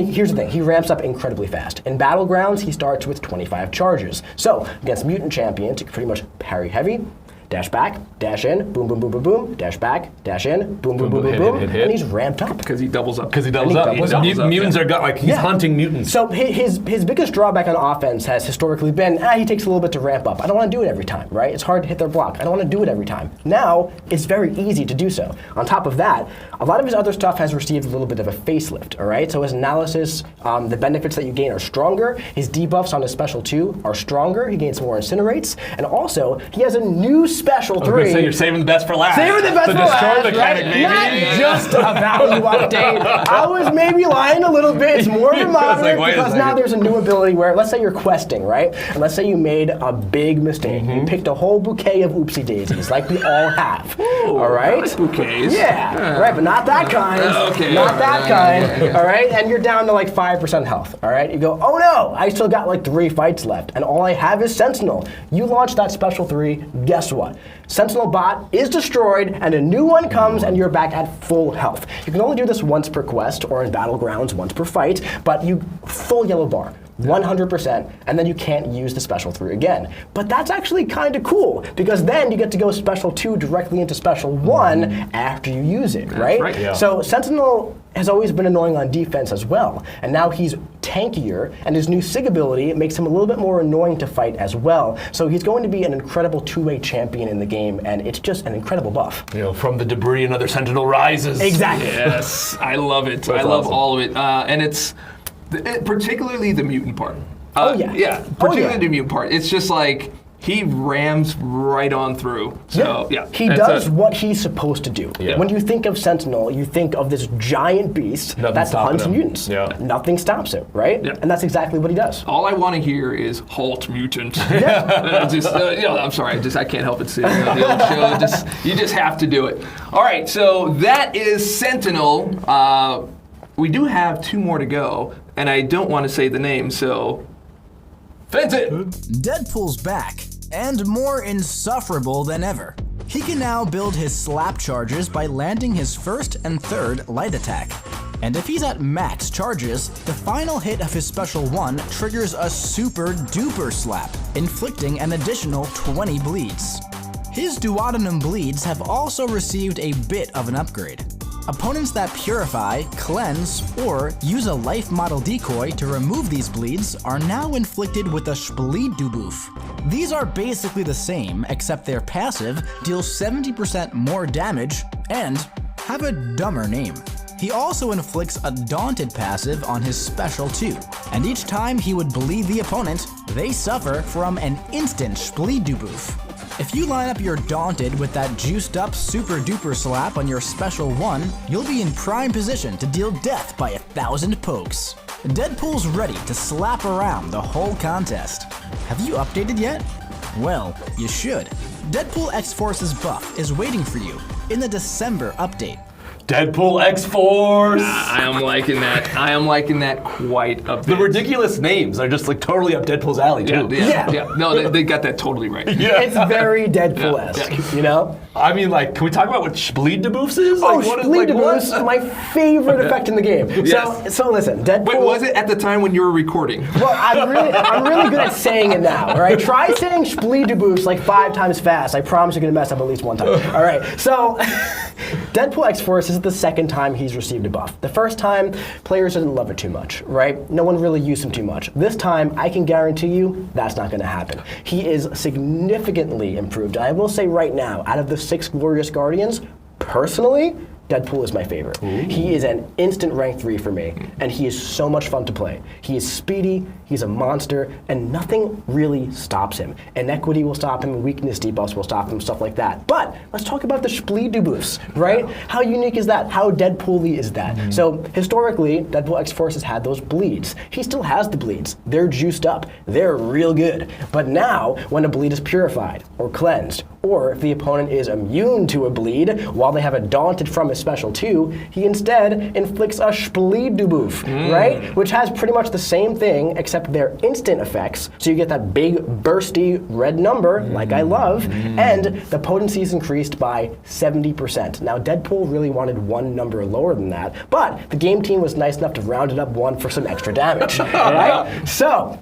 Here's the thing, he ramps up incredibly fast. In Battlegrounds, he starts with 25 charges. So, against mutant champions, you can pretty much parry heavy, dash back, dash in, boom, boom, boom, boom, boom, dash back, dash in, boom, boom, boom, boom, boom, and he's ramped up. Because he doubles up. Mutants are like he's hunting mutants. So his biggest drawback on offense has historically been, he takes a little bit to ramp up. I don't want to do it every time, right? It's hard to hit their block. I don't want to do it every time. Now, it's very easy to do so. On top of that, a lot of his other stuff has received a little bit of a facelift, all right? So his analysis, the benefits that you gain are stronger. His debuffs on his special 2 are stronger. He gains more incinerates. And also, he has a new special 3. So you're saving the best for last. Saving the best for last, mechanic, right? baby. Not just a value update. I was maybe lying a little bit. It's more of a moderate because now there's a new ability where, let's say you're questing, right? And let's say you made a big mistake. You picked a whole bouquet of oopsie daisies, like we all have. All right? Nice bouquets. Yeah, right, but not that kind. Not that kind. All right? And you're down to like 5% health. All right? You go, oh no, I still got like 3 fights left, and all I have is Sentinel. You launch that special 3, guess what? Sentinel bot is destroyed, and a new one comes, and you're back at full health. You can only do this once per quest, or in Battlegrounds once per fight, but you full yellow bar. 100%, and then you can't use the special 3 again. But that's actually kind of cool, because then you get to go special 2 directly into special 1 after you use it, right? right. Yeah. So Sentinel has always been annoying on defense as well, and now he's tankier, and his new SIG ability makes him a little bit more annoying to fight as well. So he's going to be an incredible two-way champion in the game, and it's just an incredible buff. You know, from the debris, another Sentinel rises. Exactly. Yes, I love it. I love all of it, and it's particularly the mutant part. Yeah, particularly the mutant part. It's just like he rams right on through. So he does what he's supposed to do. Yeah. When you think of Sentinel, you think of this giant beast that hunts mutants. Yeah. Nothing stops it, right? Yeah. And that's exactly what he does. All I want to hear is "Halt, mutant!" I'm sorry, I can't help it. The old show, you just have to do it. All right, so that is Sentinel. We do have 2 more to go, and I don't want to say the name, so Fenton! Deadpool's back, and more insufferable than ever. He can now build his slap charges by landing his first and third light attack. And if he's at max charges, the final hit of his special 1 triggers a super duper slap, inflicting an additional 20 bleeds. His duodenum bleeds have also received a bit of an upgrade. Opponents that purify, cleanse, or use a life model decoy to remove these bleeds are now inflicted with a Spleeduboof. These are basically the same, except their passive deals 70% more damage and have a dumber name. He also inflicts a Daunted passive on his special 2, and each time he would bleed the opponent, they suffer from an instant Spleeduboof. If you line up your Daunted with that juiced up super duper slap on your special 1, you'll be in prime position to deal death by 1,000 pokes. Deadpool's ready to slap around the whole contest. Have you updated yet? Well, you should. Deadpool X-Force's buff is waiting for you in the December update. Deadpool X-Force! I am liking that. I am liking that quite a bit. The ridiculous names are just like totally up Deadpool's alley too. Yeah. No, they got that totally right. Yeah. It's very Deadpool-esque, you know? I mean, like, can we talk about what Spleeduboof is? Oh, Like, what is Spleeduboof, my favorite effect in the game. Yes. So listen, Deadpool... Wait, was it at the time when you were recording? Well, I'm really good at saying it now, all right? Try saying Spleeduboof like 5 times fast. I promise you're gonna mess up at least 1 time. All right, so Deadpool X-Force is the second time he's received a buff. The first time, players didn't love it too much, right? No one really used him too much. This time, I can guarantee you that's not gonna happen. He is significantly improved. I will say right now, out of the 6 Glorious Guardians, personally, Deadpool is my favorite. Ooh. He is an instant rank 3 for me, and he is so much fun to play. He is speedy, he's a monster, and nothing really stops him. Inequity will stop him, weakness debuffs will stop him, stuff like that. But let's talk about the Spleeduboosts, right? How unique is that? How Deadpool-y is that? So historically, Deadpool X-Force has had those bleeds. He still has the bleeds. They're juiced up. They're real good. But now, when a bleed is purified or cleansed, or if the opponent is immune to a bleed while they have a Daunted from his special 2, he instead inflicts a Spleeduboof, right? Which has pretty much the same thing, except they're instant effects. So you get that big, bursty red number, like I love, and the potency is increased by 70%. Now, Deadpool really wanted 1 number lower than that, but the game team was nice enough to round it up 1 for some extra damage, right? So,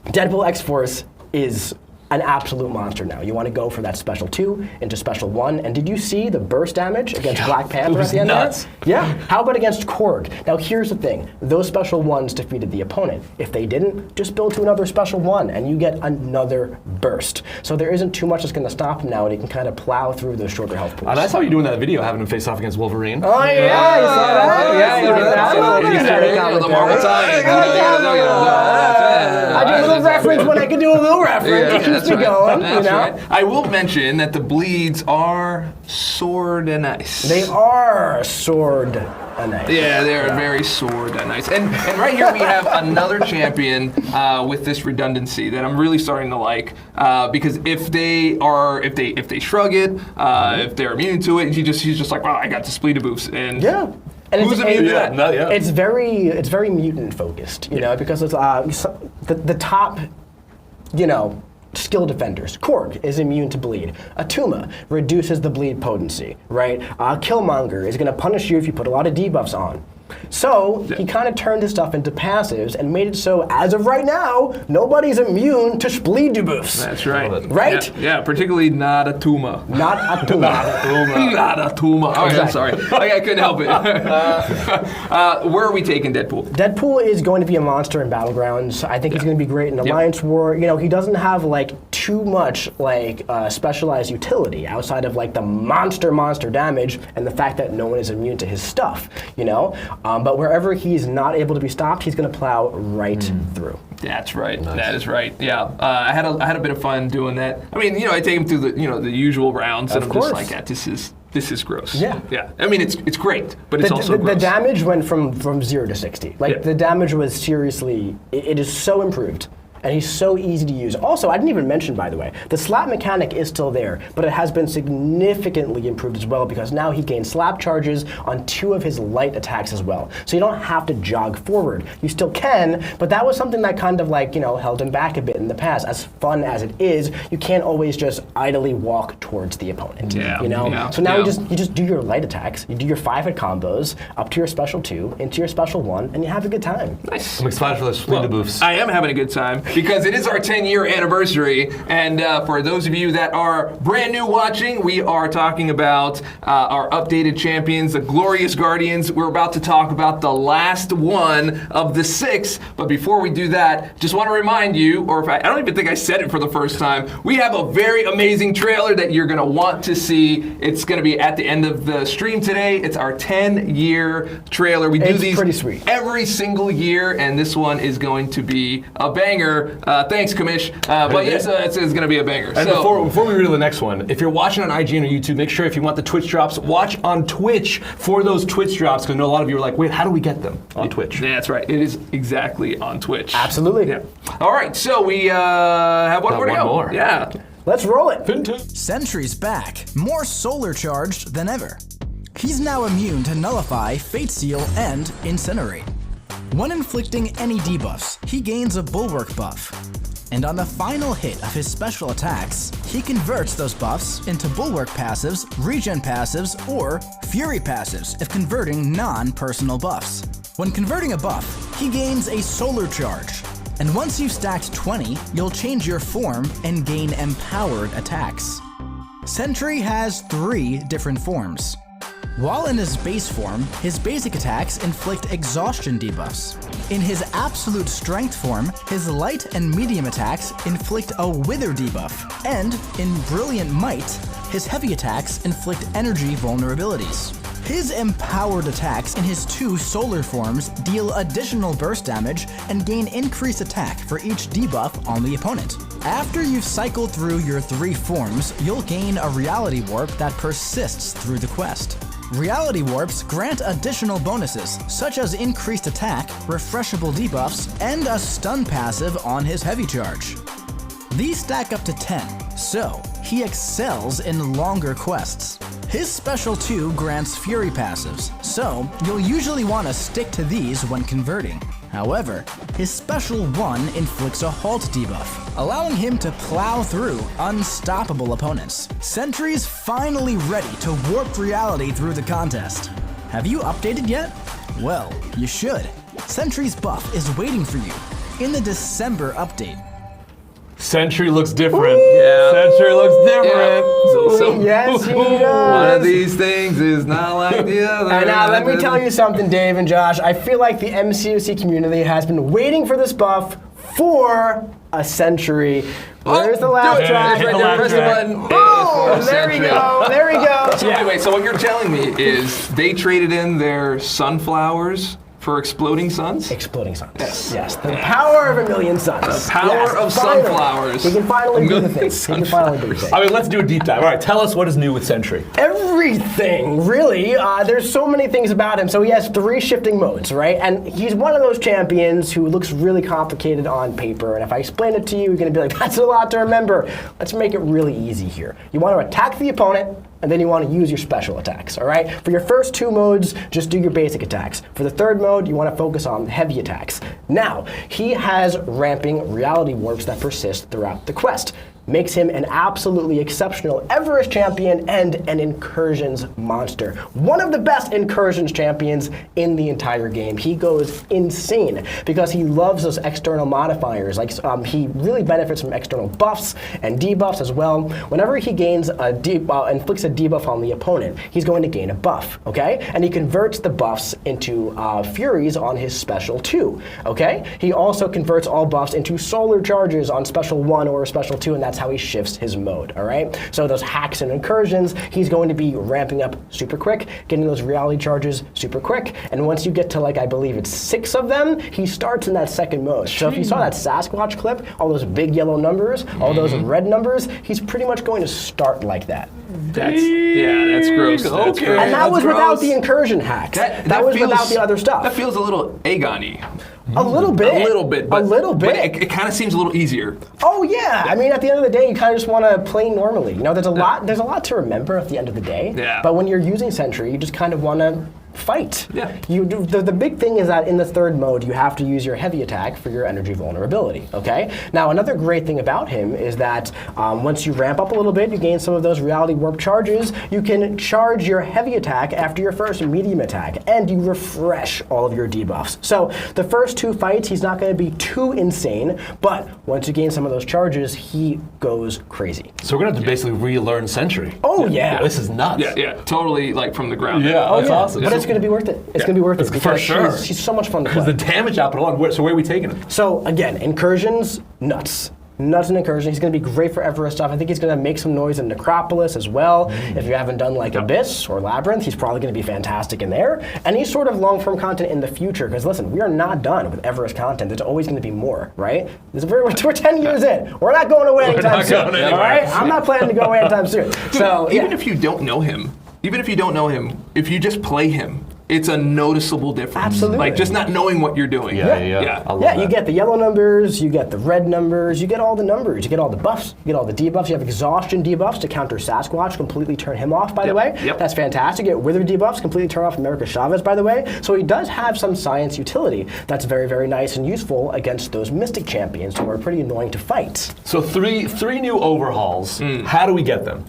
Deadpool X-Force is an absolute monster now. You want to go for that special 2 into special 1, and did you see the burst damage against Black Panther at the end nuts. there? Yeah. How about against Korg? Now here's the thing. Those special 1s defeated the opponent. If they didn't, just build to another special 1 and you get another burst. So there isn't too much that's going to stop him now, and he can kind of plow through those shorter health pools. And I saw you doing that video, having him face off against Wolverine. Oh yeah, you saw that? Yeah, you did that. The Marvel tie-in. I do a little reference when I can do a little reference. It keeps me going. Right. I will mention that the bleeds are sword and ice. They are sword and ice. Yeah, they're very sword and ice. And right here we have another champion with this redundancy that I'm really starting to like because if they shrug it, if they're immune to it, he's just like, wow, I got the Spleedaboofs. And yeah. And who's immune to that? It's very mutant focused, you know, because it's the top, you know, skill defenders. Korg is immune to bleed. Atuma reduces the bleed potency, right? Killmonger is going to punish you if you put a lot of debuffs on. So he kind of turned his stuff into passives and made it so, as of right now, nobody's immune to Spleeduboosts. That's right. Right? Yeah, particularly not Atuma. Not Atuma. Not Atuma. Oh, I'm sorry. I couldn't help it. Where are we taking Deadpool? Deadpool is going to be a monster in Battlegrounds. I think he's going to be great in Alliance War. You know, he doesn't have like too much like specialized utility outside of like the monster damage and the fact that no one is immune to his stuff, you know? But wherever he's not able to be stopped, he's going to plow right through. That's right. Nice. That is right. Yeah, I had a bit of fun doing that. I mean, you know, I take him through the usual rounds, and I'm just like, yeah, this is gross. Yeah. Yeah. I mean, it's great, but it's also gross. The damage went from 0 to 60. Like the damage was seriously, it is so improved. and he's so easy to use. Also, I didn't even mention, by the way, the slap mechanic is still there, but it has been significantly improved as well because now he gains slap charges on 2 of his light attacks as well. So you don't have to jog forward. You still can, but that was something that kind of like, held him back a bit in the past. As fun as it is, you can't always just idly walk towards the opponent. So now you just do your light attacks, you do your 5-hit combos up to your special 2, into your special 1, and you have a good time. Nice. I'm excited for those Splinter Boofs. I am having a good time because it is our 10-year anniversary, and for those of you that are brand new watching, we are talking about our updated champions, the Glorious Guardians. We're about to talk about the last one of the 6, but before we do that, just want to remind you, or if I don't even think I said it for the first time, we have a very amazing trailer that you're going to want to see. It's going to be at the end of the stream today. It's our 10-year trailer. We do these pretty sweet. every single year, and this one is going to be a banger. Thanks, Kamish. But yes, it's going to be a banger. And before we reveal the next one, if you're watching on IGN or YouTube, make sure if you want the Twitch drops, watch on Twitch for those Twitch drops, because I know a lot of you are like, wait, how do we get them on Twitch? Yeah, that's right. It is exactly on Twitch. Absolutely. Yeah. All right, so we have one more to go. More. Yeah. Let's roll it. Sentry's back, more solar charged than ever. He's now immune to Nullify, Fate Seal, and Incinerate. When inflicting any debuffs, he gains a Bulwark buff. And on the final hit of his special attacks, he converts those buffs into Bulwark passives, Regen passives, or Fury passives if converting non-personal buffs. When converting a buff, he gains a solar charge. And once you've stacked 20, you'll change your form and gain empowered attacks. Sentry has 3 different forms. While in his base form, his basic attacks inflict exhaustion debuffs. In his absolute strength form, his light and medium attacks inflict a wither debuff. And in brilliant might, his heavy attacks inflict energy vulnerabilities. His empowered attacks in his 2 solar forms deal additional burst damage and gain increased attack for each debuff on the opponent. After you've cycled through your 3 forms, you'll gain a reality warp that persists through the quest. Reality warps grant additional bonuses, such as increased attack, refreshable debuffs, and a stun passive on his heavy charge. These stack up to 10, so he excels in longer quests. His special 2 grants Fury passives, so you'll usually want to stick to these when converting. However, his special 1 inflicts a halt debuff, allowing him to plow through unstoppable opponents. Sentry's finally ready to warp reality through the contest. Have you updated yet? Well, you should. Sentry's buff is waiting for you in the December update. Sentry looks different. Yeah. Sentry looks different. Yes, he does. One of these things is not like the other. And now let me tell you something, Dave and Josh. I feel like the MCOC community has been waiting for this buff for a century. Where's the laugh track? Right there. Press the button. Oh, there we go. There we go. So anyway, so what you're telling me is they traded in their sunflowers for exploding suns? Exploding suns. Yes. The power of a million suns. The power of sunflowers. He can finally do the things. He can finally do the things. I mean, let's do a deep dive. All right, tell us what is new with Sentry. Everything, really. There's so many things about him. So he has 3 shifting modes, right? And he's one of those champions who looks really complicated on paper. And if I explain it to you, you're going to be like, that's a lot to remember. Let's make it really easy here. You want to attack the opponent, and then you want to use your special attacks, all right? For your first 2 modes, just do your basic attacks. For the 3rd mode, you want to focus on heavy attacks. Now, he has ramping reality warps that persist throughout the quest. Makes him an absolutely exceptional Everest champion and an incursions monster. One of the best incursions champions in the entire game. He goes insane because he loves those external modifiers. Like he really benefits from external buffs and debuffs as well. Whenever he gains inflicts a debuff on the opponent, he's going to gain a buff, okay? And he converts the buffs into furies on his special 2, okay? He also converts all buffs into solar charges on special 1 or special 2, and that's how he shifts his mode, all right? So those hacks and incursions, he's going to be ramping up super quick, getting those reality charges super quick, and once you get to, like, I believe it's 6 of them, he starts in that 2nd mode. So if you saw that Sasquatch clip, all those big yellow numbers, all those red numbers, he's pretty much going to start like that. That's gross. That's gross. And that was without the incursion hacks. That was without the other stuff. That feels a little Aegon-y. A little bit. A little bit. A little bit. But it kind of seems a little easier. Oh yeah. I mean, at the end of the day, you kind of just want to play normally. You know, there's a lot to remember at the end of the day. Yeah. But when you're using Sentry, you just kind of want to fight. Yeah. The big thing is that in the third mode, you have to use your heavy attack for your energy vulnerability, okay? Now, another great thing about him is that once you ramp up a little bit, you gain some of those reality warp charges, you can charge your heavy attack after your first medium attack, and you refresh all of your debuffs. So the first 2 fights, he's not going to be too insane, but once you gain some of those charges, he goes crazy. So we're going to have to basically relearn Sentry. Oh, yeah. This is nuts. Yeah, totally, like from the ground. Yeah, Oh, that's yeah. awesome. But it's going to be worth it. It's going to be worth it. For because sure. She's so much fun to play. Because the damage output alone. So where are we taking him? So again, incursions, nuts. Nuts and incursion. He's going to be great for Everest stuff. I think he's going to make some noise in Necropolis as well. If you haven't done like Abyss or Labyrinth, he's probably going to be fantastic in there. Any sort of long-form content in the future, because listen, we are not done with Everest content. There's always going to be more, right? We're 10 years in. We're not going away anytime soon. All right? I'm not planning to go away anytime soon. So even if you don't know him, if you just play him, it's a noticeable difference. Absolutely. Like just not knowing what you're doing. Yeah, you get the yellow numbers, you get the red numbers, you get all the numbers, you get all the buffs, you get all the debuffs. You have exhaustion debuffs to counter Sasquatch, completely turn him off, by the way. That's fantastic. You get wither debuffs, completely turn off America Chavez, by the way. So he does have some science utility that's very, very nice and useful against those mystic champions who are pretty annoying to fight. So three new overhauls. How do we get them?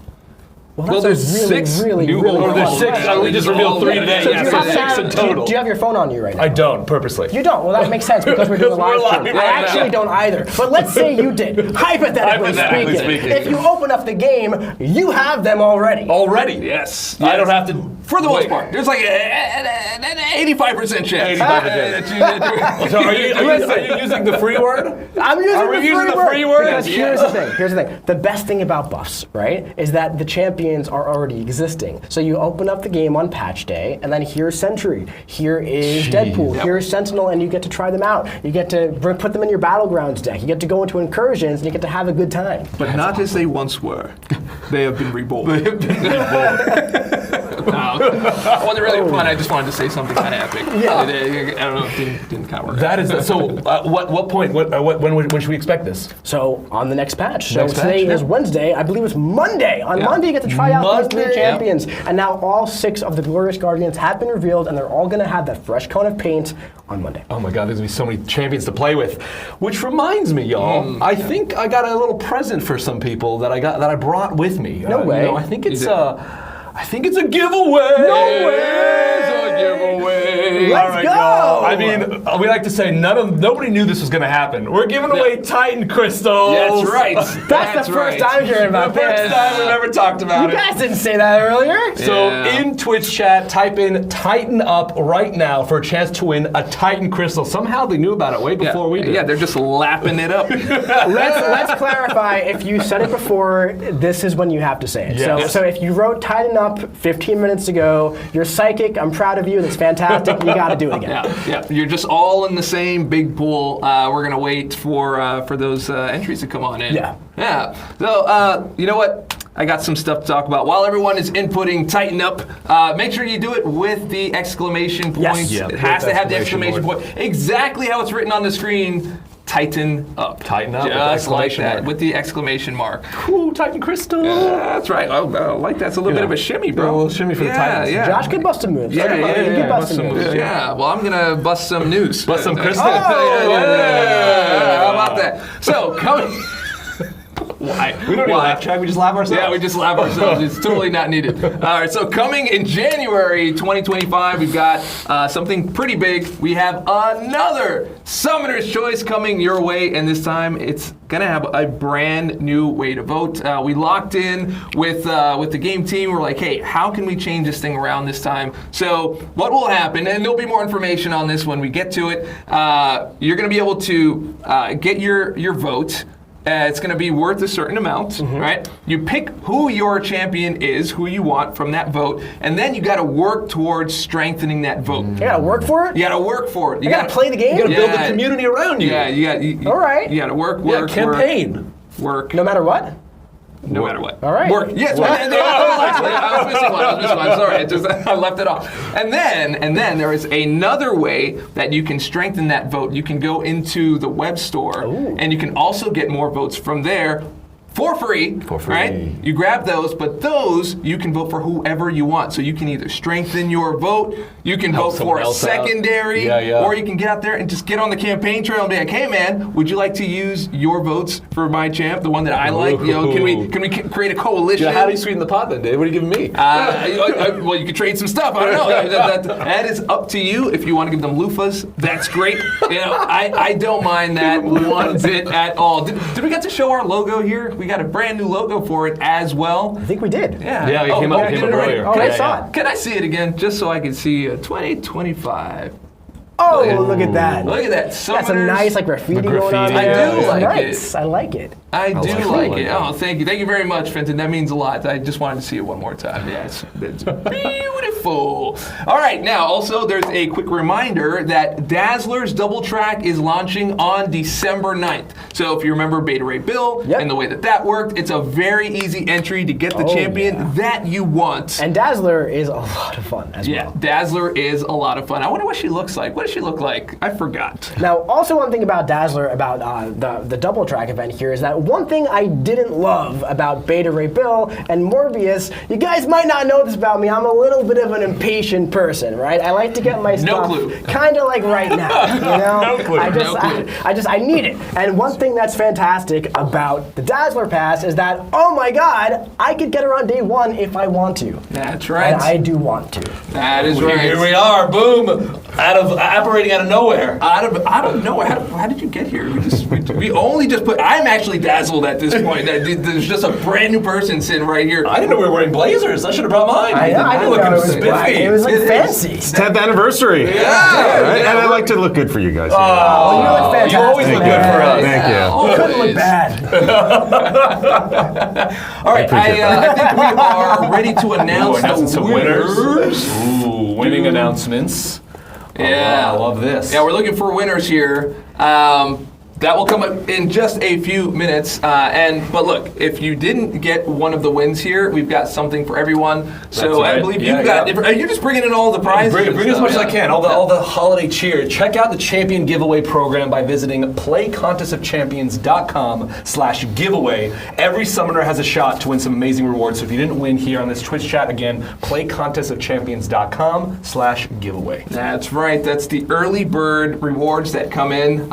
Well, there's six really new fun there's 6. way. We just revealed 3 today. So Yeah, so 6 in total. Do you have your phone on you right now? I don't, purposely. You don't? Well, that makes sense because we're doing a live stream. live I right actually don't either. But let's say you did. Hypothetically speaking. If you open up the game, you have them already. Already? Yes. I don't have to. For the most part. There's like an 85% chance. 85%. So are you using the free word? I'm using the free word? Because here's the thing. The best thing about buffs, right, is that the champions are already existing. So you open up the game on patch day, and then here's Sentry, here is Deadpool, here's Sentinel, and you get to try them out. You get to put them in your Battlegrounds deck. You get to go into incursions, and you get to have a good time. But not as they once were. They have been reborn. It wasn't really fun. I just wanted to say something kind of epic. Yeah. I don't know. It didn't kind of work. That is so. What point? When should we expect this? So on the next patch. So Next today patch, is Wednesday. I believe it's Monday. On Monday, you get to try out these new champions. And now all 6 of the Glorious Guardians have been revealed, and they're all going to have that fresh coat of paint on Monday. Oh my God, there's gonna be so many champions to play with. Which reminds me, y'all. I think I got a little present for some people that I brought with me. No way. You know, I think it's a giveaway. No way. It's a giveaway. Let's All right, go. y'all. I mean, we like to say nobody knew this was going to happen. We're giving away Titan crystals. That's right. That's the first time hearing about The this. first time we've ever talked about You it. guys didn't say that earlier. So in Twitch chat, type in Titan up right now for a chance to win a Titan crystal. Somehow they knew about it way before we did. Yeah, they're just lapping it up. Let's clarify. If you said it before, this is when you have to say it. Yes. So if you wrote Titan up 15 minutes ago, you're psychic. I'm proud of you. That's fantastic. You got to do it again. Yeah, you're just all in the same big pool. We're gonna wait for those entries to come on in. Yeah. So you know what? I got some stuff to talk about. While everyone is inputting Tighten Up, make sure you do it with the exclamation point. Yes. Yep. It has to have the exclamation point. point. Exactly how it's written on the screen. Tighten up. Tighten up. Just like that, with the exclamation mark. Cool, Titan crystal. That's right. I like that. It's a little bit of a shimmy, bro. A little shimmy for the Titans. Yeah. Josh could bust some moves. Yeah, You could bust some moves. Yeah. Well, I'm gonna bust some news. Bust some crystal. How about that? So coming. Why? We don't need a laugh track, we just laugh ourselves. Yeah, we just laugh ourselves. It's totally not needed. All right, so coming in January 2025, we've got something pretty big. We have another Summoner's Choice coming your way, and this time it's gonna have a brand new way to vote. We locked in with the game team. We're like, hey, how can we change this thing around this time? So what will happen, and there'll be more information on this when we get to it, you're gonna be able to get your vote. It's going to be worth a certain amount, right? You pick who your champion is, who you want from that vote, and then you got to work towards strengthening that vote. You got to work for it? You got to work for it. You got to play the game? You got to build the community around you. Yeah, you got. All right. You got to work. Campaign. Work. No matter what? no matter what. All right. Yes, I was missing one. Sorry, I left it off. And then there is another way that you can strengthen that vote. You can go into the web store, and you can also get more votes from there. For free, right? You grab those, but those you can vote for whoever you want. So you can either strengthen your vote, you can vote for a secondary, or you can get out there and just get on the campaign trail and be like, "Hey, man, would you like to use your votes for my champ, the one that I like? You know, can we create a coalition?" How do you sweeten the pot then, Dave? What are you giving me? Well, you could trade some stuff. I don't know. That is up to you. If you want to give them loofahs, that's great. You know, I don't mind that one bit at all. Did we get to show our logo here? We got a brand new logo for it as well. I think we did. Yeah, it came up earlier. Oh, I saw it. Can I see it again, just so I can see 2025? Oh, look at that. Look at that. Got some nice graffiti going on I there. do like nice. it. I like it. I do like it. Oh, thank you. Thank you very much, Fenton. That means a lot. I just wanted to see it one more time. Yes, it's beautiful. All right, now also there's a quick reminder that Dazzler's Double Track is launching on December 9th. So if you remember Beta Ray Bill and the way that worked, it's a very easy entry to get the champion that you want. And Dazzler is a lot of fun as well. Yeah, Dazzler is a lot of fun. I wonder what she looks like. What does she look like? I forgot. Now, also one thing about Dazzler, about the Double Track event here, is that one thing I didn't love about Beta Ray Bill and Morbius, you guys might not know this about me, I'm a little bit of an impatient person, right? I like to get my stuff kind of like right now, you know? No clue. I need it. And one thing that's fantastic about the Dazzler Pass is that, oh my god, I could get her on day one if I want to. That's right. And I do want to. That is right. Here we are, boom, operating out of nowhere. Out of nowhere. How did you get here? We only just put. I'm actually dazzled at this point. There's just a brand new person sitting right here. I didn't know we were wearing blazers. I should have brought mine. I didn't know it was spiffy. It was fancy. It's 10th anniversary. Yeah. Right? And I like to look good for you guys. Oh, you look fantastic. You always look good for us. Thank you. You couldn't look bad. All right, I think we are ready to announce the winners. Ooh, winning announcements. Yeah, I love this. Yeah, we're looking for winners here. That will come up in just a few minutes. But look, if you didn't get one of the wins here, we've got something for everyone. So I believe you've got. Are you just bringing in all the prizes? Bring as much as I can. All the holiday cheer. Check out the Champion Giveaway program by visiting playcontestofchampions.com/giveaway. Every summoner has a shot to win some amazing rewards. So if you didn't win here on this Twitch chat, again, playcontestofchampions.com/giveaway. That's right. That's the early bird rewards that come in.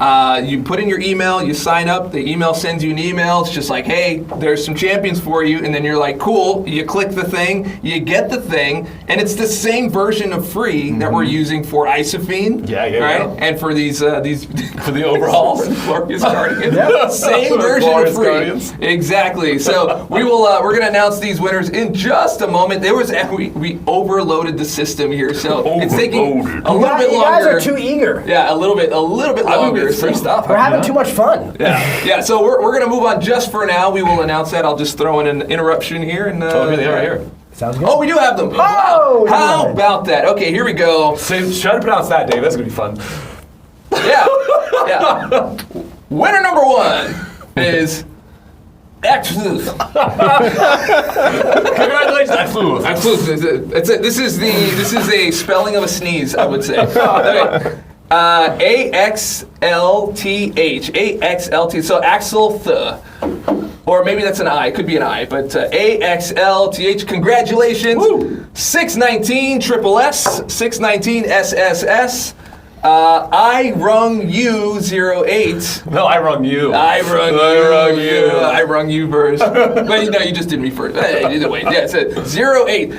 You put in your email, you sign up, the email sends you an email, it's just like, hey, there's some champions for you, and then you're like, cool, you click the thing, you get the thing, and it's the same version of free that we're using for Isophine, right? And for these for the overhauls, Glorious Guardians, same version of free. Guardians. Exactly. So we will we're gonna announce these winners in just a moment. We overloaded the system here, so it's taking a little bit longer. You guys are too eager. Yeah, a little bit longer. Free stuff. We're having too much fun. Yeah. So we're going to move on just for now. We will announce that. I'll just throw in an interruption here. And right here. Sounds good. Oh, we do have them. Oh, how about that? Okay, here we go. So try to pronounce that, Dave. That's going to be fun. Yeah. Winner number one is Exodus. Congratulations, Exodus. This is a spelling of a sneeze, I would say. Okay. AXLTH. AXLT. So Axel Th. Or maybe that's an I. It could be an I. But AXLTH. Congratulations. Woo. 619 Triple S. 619 SSS. I rung you 08. No, I rung you. I rung you first. But no, you just did me first. Either way, yeah, it's 08.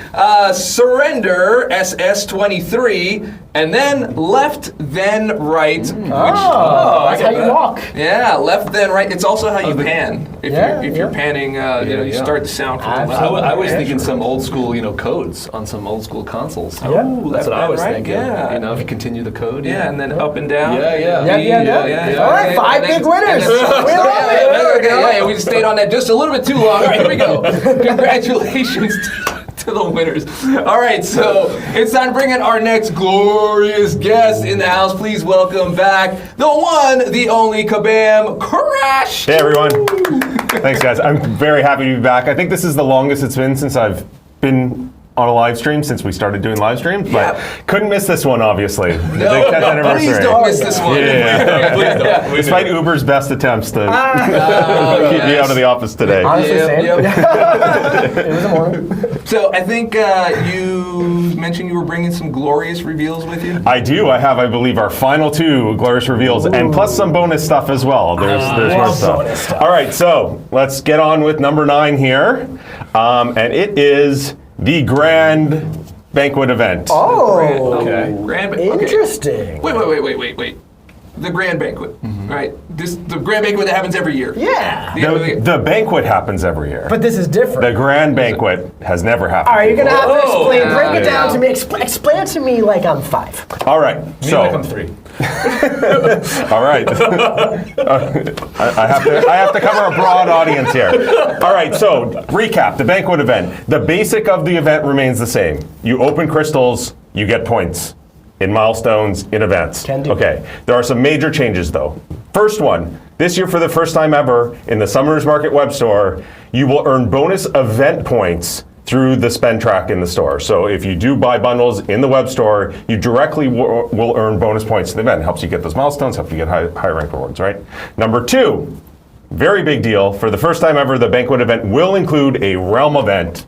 Surrender SS23. And then left, then right. That's how you walk. Yeah, left, then right. It's also how you pan. If you're panning, you start the sound from the left. I was thinking some old school, codes on some old school consoles. Oh, that's what I was thinking. Yeah. If you continue the code. Yeah, and then up and down. Yeah. All right, 5 big winners. We love it. Yeah, we stayed on that just a little bit too long. All right, here we go. Congratulations to the winners. All right, so it's time to bring in our next glorious guest in the house. Please welcome back the one, the only Kabam Crash. Hey, everyone. Thanks, guys. I'm very happy to be back. I think this is the longest it's been since I've been on a live stream since we started doing live streams, but couldn't miss this one, obviously. The big 10th anniversary. Please don't miss this one. Please don't. Despite Uber's best attempts to keep me out of the office today. Honestly, same. It was a morning. So I think you mentioned you were bringing some glorious reveals with you. I do. I have, I believe, our final 2 glorious reveals, and plus some bonus stuff as well. There's more stuff. All right, so let's get on with number 9 here, and it is the Grand Banquet event. Interesting. Wait. The Grand Banquet, right? The Grand Banquet that happens every year. Yeah. The banquet happens every year. But this is different. The Grand Banquet has never happened. All right, you're going to have to explain. Break it down to me. Explain it to me like I'm 5. All right. So like I'm 3. All right. I have to cover a broad audience here. All right, so recap, the banquet event. The basic of the event remains the same. You open crystals, you get points in milestones, in events. Okay, there are some major changes though. First one, this year for the first time ever in the Summoners Market web store, you will earn bonus event points through the spend track in the store. So if you do buy bundles in the web store, you directly will earn bonus points to the event. It helps you get those milestones, helps you get high rank rewards, right? Number 2, very big deal. For the first time ever, the banquet event will include a realm event.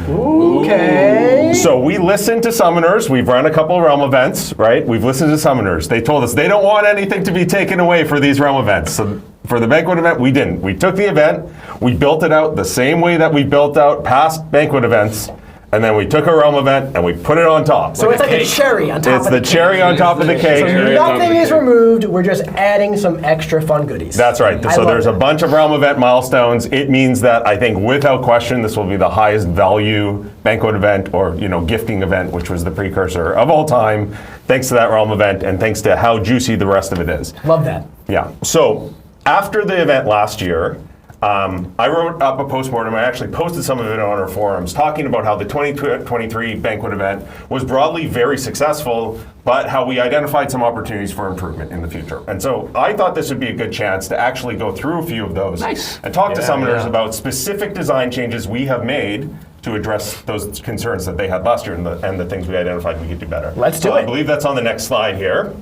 Okay. So we listened to summoners. We've run a couple of realm events, right? We've listened to summoners. They told us they don't want anything to be taken away for these realm events. So for the banquet event, we didn't. We took the event, we built it out the same way that we built out past banquet events, and then we took a realm event and we put it on top. So it's like a cherry on top of the cake. It's the cherry on top of the cake. So nothing is removed, we're just adding some extra fun goodies. That's right. So there's a bunch of realm event milestones. It means that I think without question this will be the highest value banquet event or gifting event, which was the precursor of all time, thanks to that realm event and thanks to how juicy the rest of it is. Love that. Yeah. So after the event last year, I wrote up a postmortem. I actually posted some of it on our forums talking about how the 2023 banquet event was broadly very successful, but how we identified some opportunities for improvement in the future. And so I thought this would be a good chance to actually go through a few of those and talk to summoners about specific design changes we have made to address those concerns that they had last year and the things we identified we could do better. Let's do it. I believe that's on the next slide here.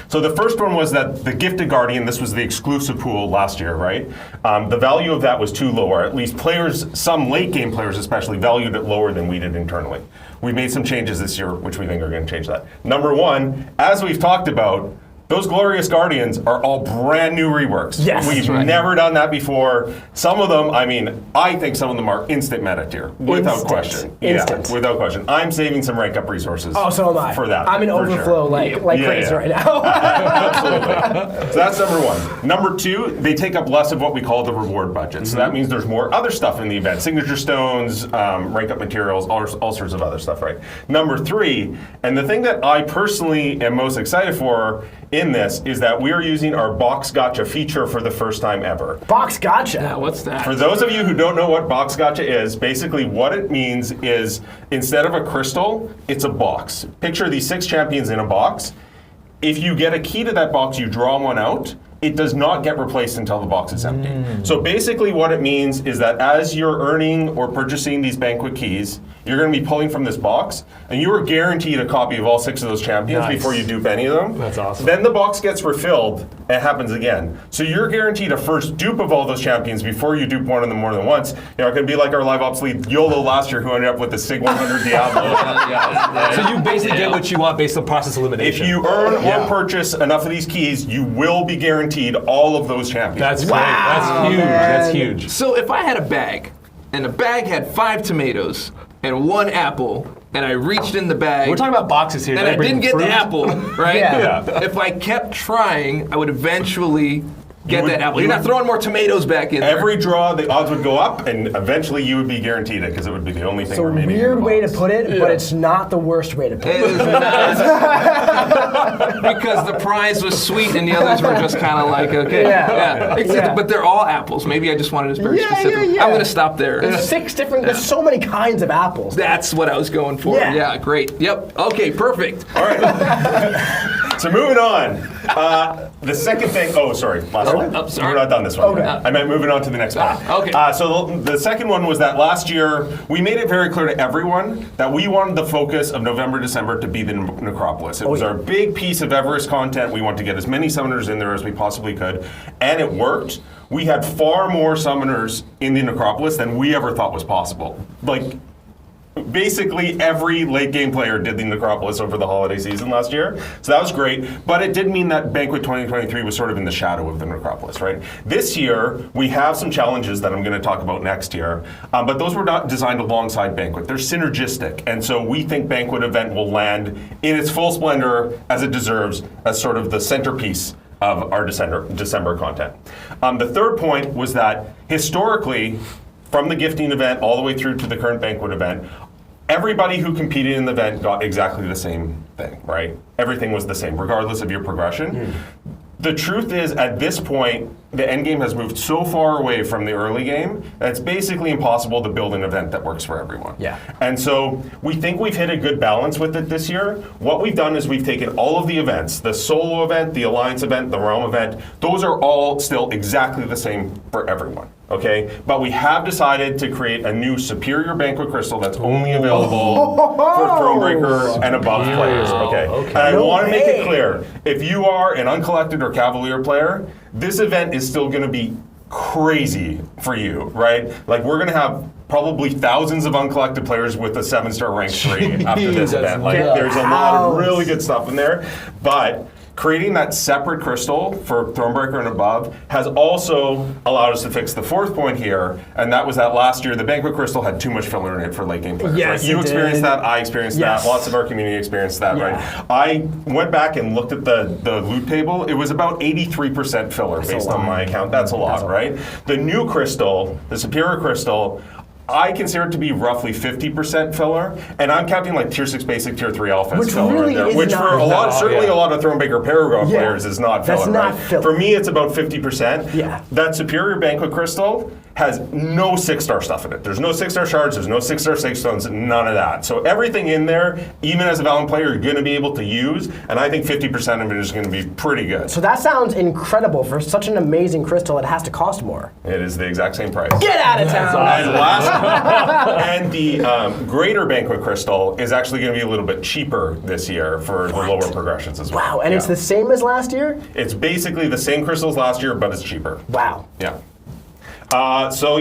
So the first one was that the Gifted Guardian, this was the exclusive pool last year, right? The value of that was too low, or at least players, some late game players especially, valued it lower than we did internally. We made some changes this year, which we think are going to change that. Number 1, as we've talked about, those Glorious Guardians are all brand new reworks. Yes. We've never done that before. Some of them, I think some of them are instant meta tier, without question. Instant. Yeah, without question. I'm saving some rank up resources so am I. for that. I'm in overflow like crazy right now. Absolutely. So that's number 1. Number 2, they take up less of what we call the reward budget. So that means there's more other stuff in the event. Signature stones, rank up materials, all sorts of other stuff, right? Number 3, and the thing that I personally am most excited for in this is that we are using our box gotcha feature for the first time ever. Box gotcha? Yeah, what's that? For those of you who don't know what box gotcha is, basically what it means is instead of a crystal, it's a box. Picture these 6 champions in a box. If you get a key to that box, you draw one out. It does not get replaced until the box is empty. So basically what it means is that as you're earning or purchasing these banquet keys, you're going to be pulling from this box, and you are guaranteed a copy of all 6 of those champions before you dupe any of them. That's awesome. Then the box gets refilled, and it happens again. So you're guaranteed a first dupe of all those champions before you dupe one of them more than once. You're not going to be like our live ops lead YOLO last year who ended up with the SIG 100 Diablo. So you basically get what you want based on process elimination. If you earn or purchase enough of these keys, you will be guaranteed all of those champions. That's great. That's huge. That's huge. So if I had a bag, and the bag had 5 tomatoes and 1 apple, and I reached in the bag. We're talking about boxes here. And I didn't get the apple, right? Yeah. If I kept trying, I would eventually get that apple. You're not throwing more tomatoes back in there. Every draw, the odds would go up, and eventually you would be guaranteed it because it would be the only thing remaining. It's a weird way to put it, but it's not the worst way to put it. It is not. Because the prize was sweet and the others were just kind of like, okay. Yeah. But they're all apples. Maybe I just wanted to be very specific. I'm going to stop there. There's 6 different, there's so many kinds of apples. That's what I was going for. Yeah, great. Yep. Okay, perfect. All right. So moving on. The second thing. Oh, sorry. Last one. Oh, sorry. We're not done this one. Okay. I meant moving on to the next one. Okay. So the second one was that last year we made it very clear to everyone that we wanted the focus of November, December to be the Necropolis. It was our big piece of Everest content. We wanted to get as many summoners in there as we possibly could, and it worked. We had far more summoners in the Necropolis than we ever thought was possible. Like, basically every late game player did the Necropolis over the holiday season last year, so that was great, but it did mean that Banquet 2023 was sort of in the shadow of the Necropolis, right? This year, we have some challenges that I'm going to talk about next year, but those were not designed alongside Banquet. They're synergistic, and so we think Banquet event will land in its full splendor as it deserves, as sort of the centerpiece of our December content. The third point was that historically, from the gifting event all the way through to the current Banquet event, everybody who competed in the event got exactly the same thing, right? Everything was the same, regardless of your progression. The truth is, at this point, the end game has moved so far away from the early game that it's basically impossible to build an event that works for everyone. Yeah. And so we think we've hit a good balance with it this year. What we've done is we've taken all of the events, the solo event, the alliance event, the realm event, those are all still exactly the same for everyone. Okay, but we have decided to create a new superior banquet crystal that's only available for Thronebreaker and above players. Okay, and I want to make it clear: if you are an uncollected or Cavalier player, this event is still going to be crazy for you, right? Like, we're going to have probably thousands of uncollected players with a 7-star rank 3 after this event. Like, there's a lot of really good stuff in there, but creating that separate crystal for Thronebreaker and above has also allowed us to fix the fourth point here, and that was that last year the Banquet Crystal had too much filler in it for late game players. Yes, right? You experienced that, I experienced Yes. that, lots of our community experienced that, right? I went back and looked at the loot table. It was about 83% filler based on my account. That's a lot, right? The new crystal, the Superior Crystal, I consider it to be roughly 50% filler, and I'm counting like tier 6 basic, tier 3 alpha as filler really in there, is which for a lot, certainly a lot of Thronebreaker Paragon Yeah. players is not filler. That's not right? filler. For me, it's about 50%. Yeah. That Superior Banquet Crystal has no 6-star stuff in it. There's no 6-star shards, there's no 6-star safe stones, none of that. So everything in there, even as a Valiant player, you're going to be able to use, and I think 50% of it is going to be pretty good. So that sounds incredible. For such an amazing crystal, it has to cost more. It is the exact same price. Get out of town! And last, and the Greater Banquet Crystal is actually going to be a little bit cheaper this year for the lower progressions as well. Wow, and it's the same as last year? It's basically the same crystals last year, but it's cheaper. Wow. Yeah. So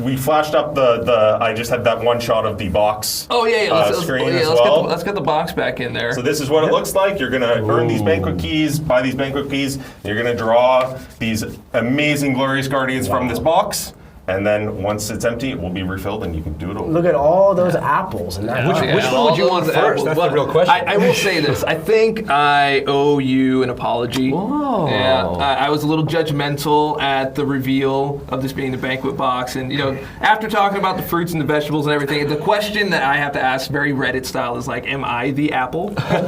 we flashed up the. I just had that one shot of the box. Oh yeah, screen as well. Let's get the box back in there. So this is what it looks like. You're gonna earn these banquet keys, buy these banquet keys. You're gonna draw these amazing glorious guardians from this box. And then once it's empty, it will be refilled, and you can do it over. Look at all those apples and that. Which one would you want first? That's the real question. I will say this. I think I owe you an apology. Whoa. Yeah, I was a little judgmental at the reveal of this being the banquet box, and after talking about the fruits and the vegetables and everything, the question that I have to ask, very Reddit style, is like, am I the apple? Am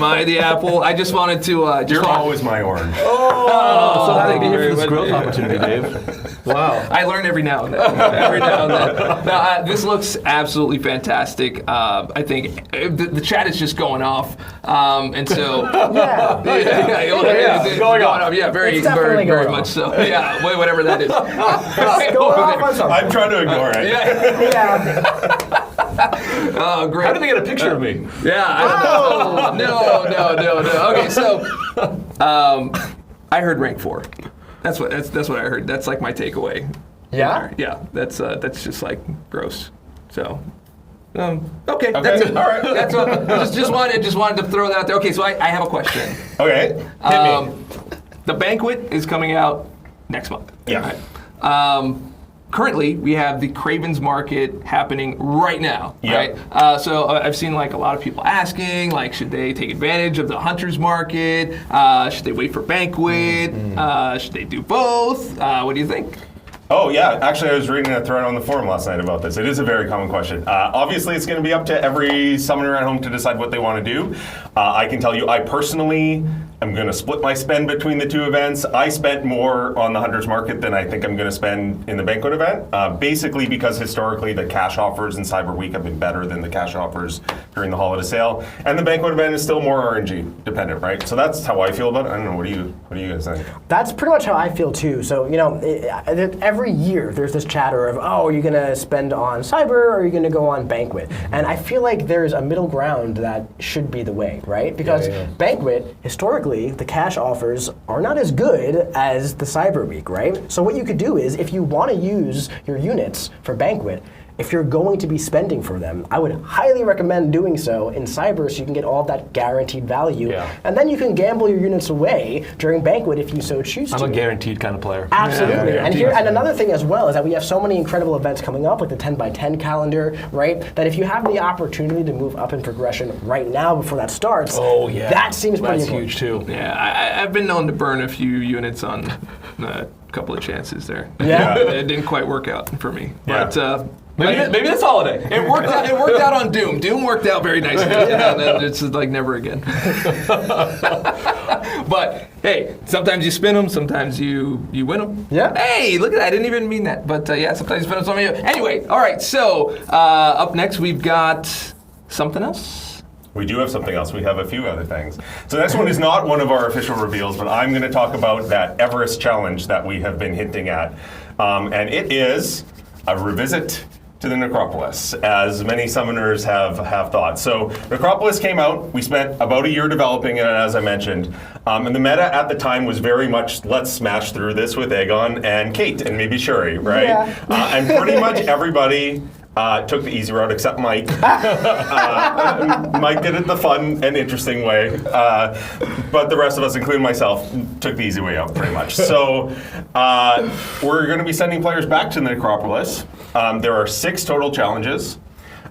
I the apple? I just wanted to. You're always my orange. So that'd thank be you here very for this much. growth opportunity, Dave. Wow. I learn every now and then. No, this looks absolutely fantastic. I think the chat is just going off, and so It's going off. Yeah, very much so. Yeah, whatever that is. I'm trying to ignore it. Oh, great. How did they get a picture of me? Yeah. I don't know. No. Okay, so I heard rank 4. That's what I heard. That's like my takeaway. Yeah? Yeah. That's just like gross. So okay. That's it. All right. That's what, just wanted to throw that out there. Okay, so I have a question. Okay. Hit me. The banquet is coming out next month. Yeah. Right? Currently, we have the Craven's Market happening right now, Yep. right? So I've seen like a lot of people asking, like, should they take advantage of the Hunter's Market? Should they wait for Banquet? Should they do both? What do you think? Oh yeah, actually I was reading a thread on the forum last night about this. It is a very common question. Obviously it's going to be up to every summoner at home to decide what they want to do. I can tell you I personally I'm going to split my spend between the two events. I spent more on the Hunter's Market than I think I'm going to spend in the Banquet event, basically because historically the cash offers in Cyber Week have been better than the cash offers during the holiday sale. And the Banquet event is still more RNG dependent, right? So that's how I feel about it. I don't know, what do you guys think? That's pretty much how I feel too. So, every year there's this chatter of, oh, are you going to spend on Cyber or are you going to go on Banquet? And I feel like there's a middle ground that should be the way, right? Because Banquet, historically, the cash offers are not as good as the Cyber Week, right? So what you could do is, if you want to use your units for Banquet, if you're going to be spending for them, I would highly recommend doing so in Cyber so you can get all that guaranteed value. And then you can gamble your units away during Banquet if you so choose to. I'm a guaranteed kind of player. Absolutely. And another thing as well is that we have so many incredible events coming up, like the 10x10 calendar, right? That if you have the opportunity to move up in progression right now before that starts, that seems pretty important. Huge too. Yeah, I've been known to burn a few units on a couple of chances there. Yeah. It didn't quite work out for me. But maybe this holiday. It worked out. It worked out on Doom. Doom worked out very nicely. And then it's just like never again. But hey, sometimes you spin them, sometimes you win them. Yeah. Hey, look at that! I didn't even mean that. But sometimes you spin them, sometimes you. Anyway, all right. So up next we've got something else. We do have something else. We have a few other things. So the next one is not one of our official reveals, but I'm going to talk about that Everest challenge that we have been hinting at. And it is a revisit to the Necropolis, as many summoners have thought. So Necropolis came out. We spent about a year developing it, as I mentioned. And the meta at the time was very much, let's smash through this with Aegon and Kate and maybe Shuri, right? Yeah. And pretty much everybody took the easy route except Mike. Mike did it the fun and interesting way. But the rest of us, including myself, took the easy way out pretty much. So we're going to be sending players back to the Necropolis. There are 6 total challenges.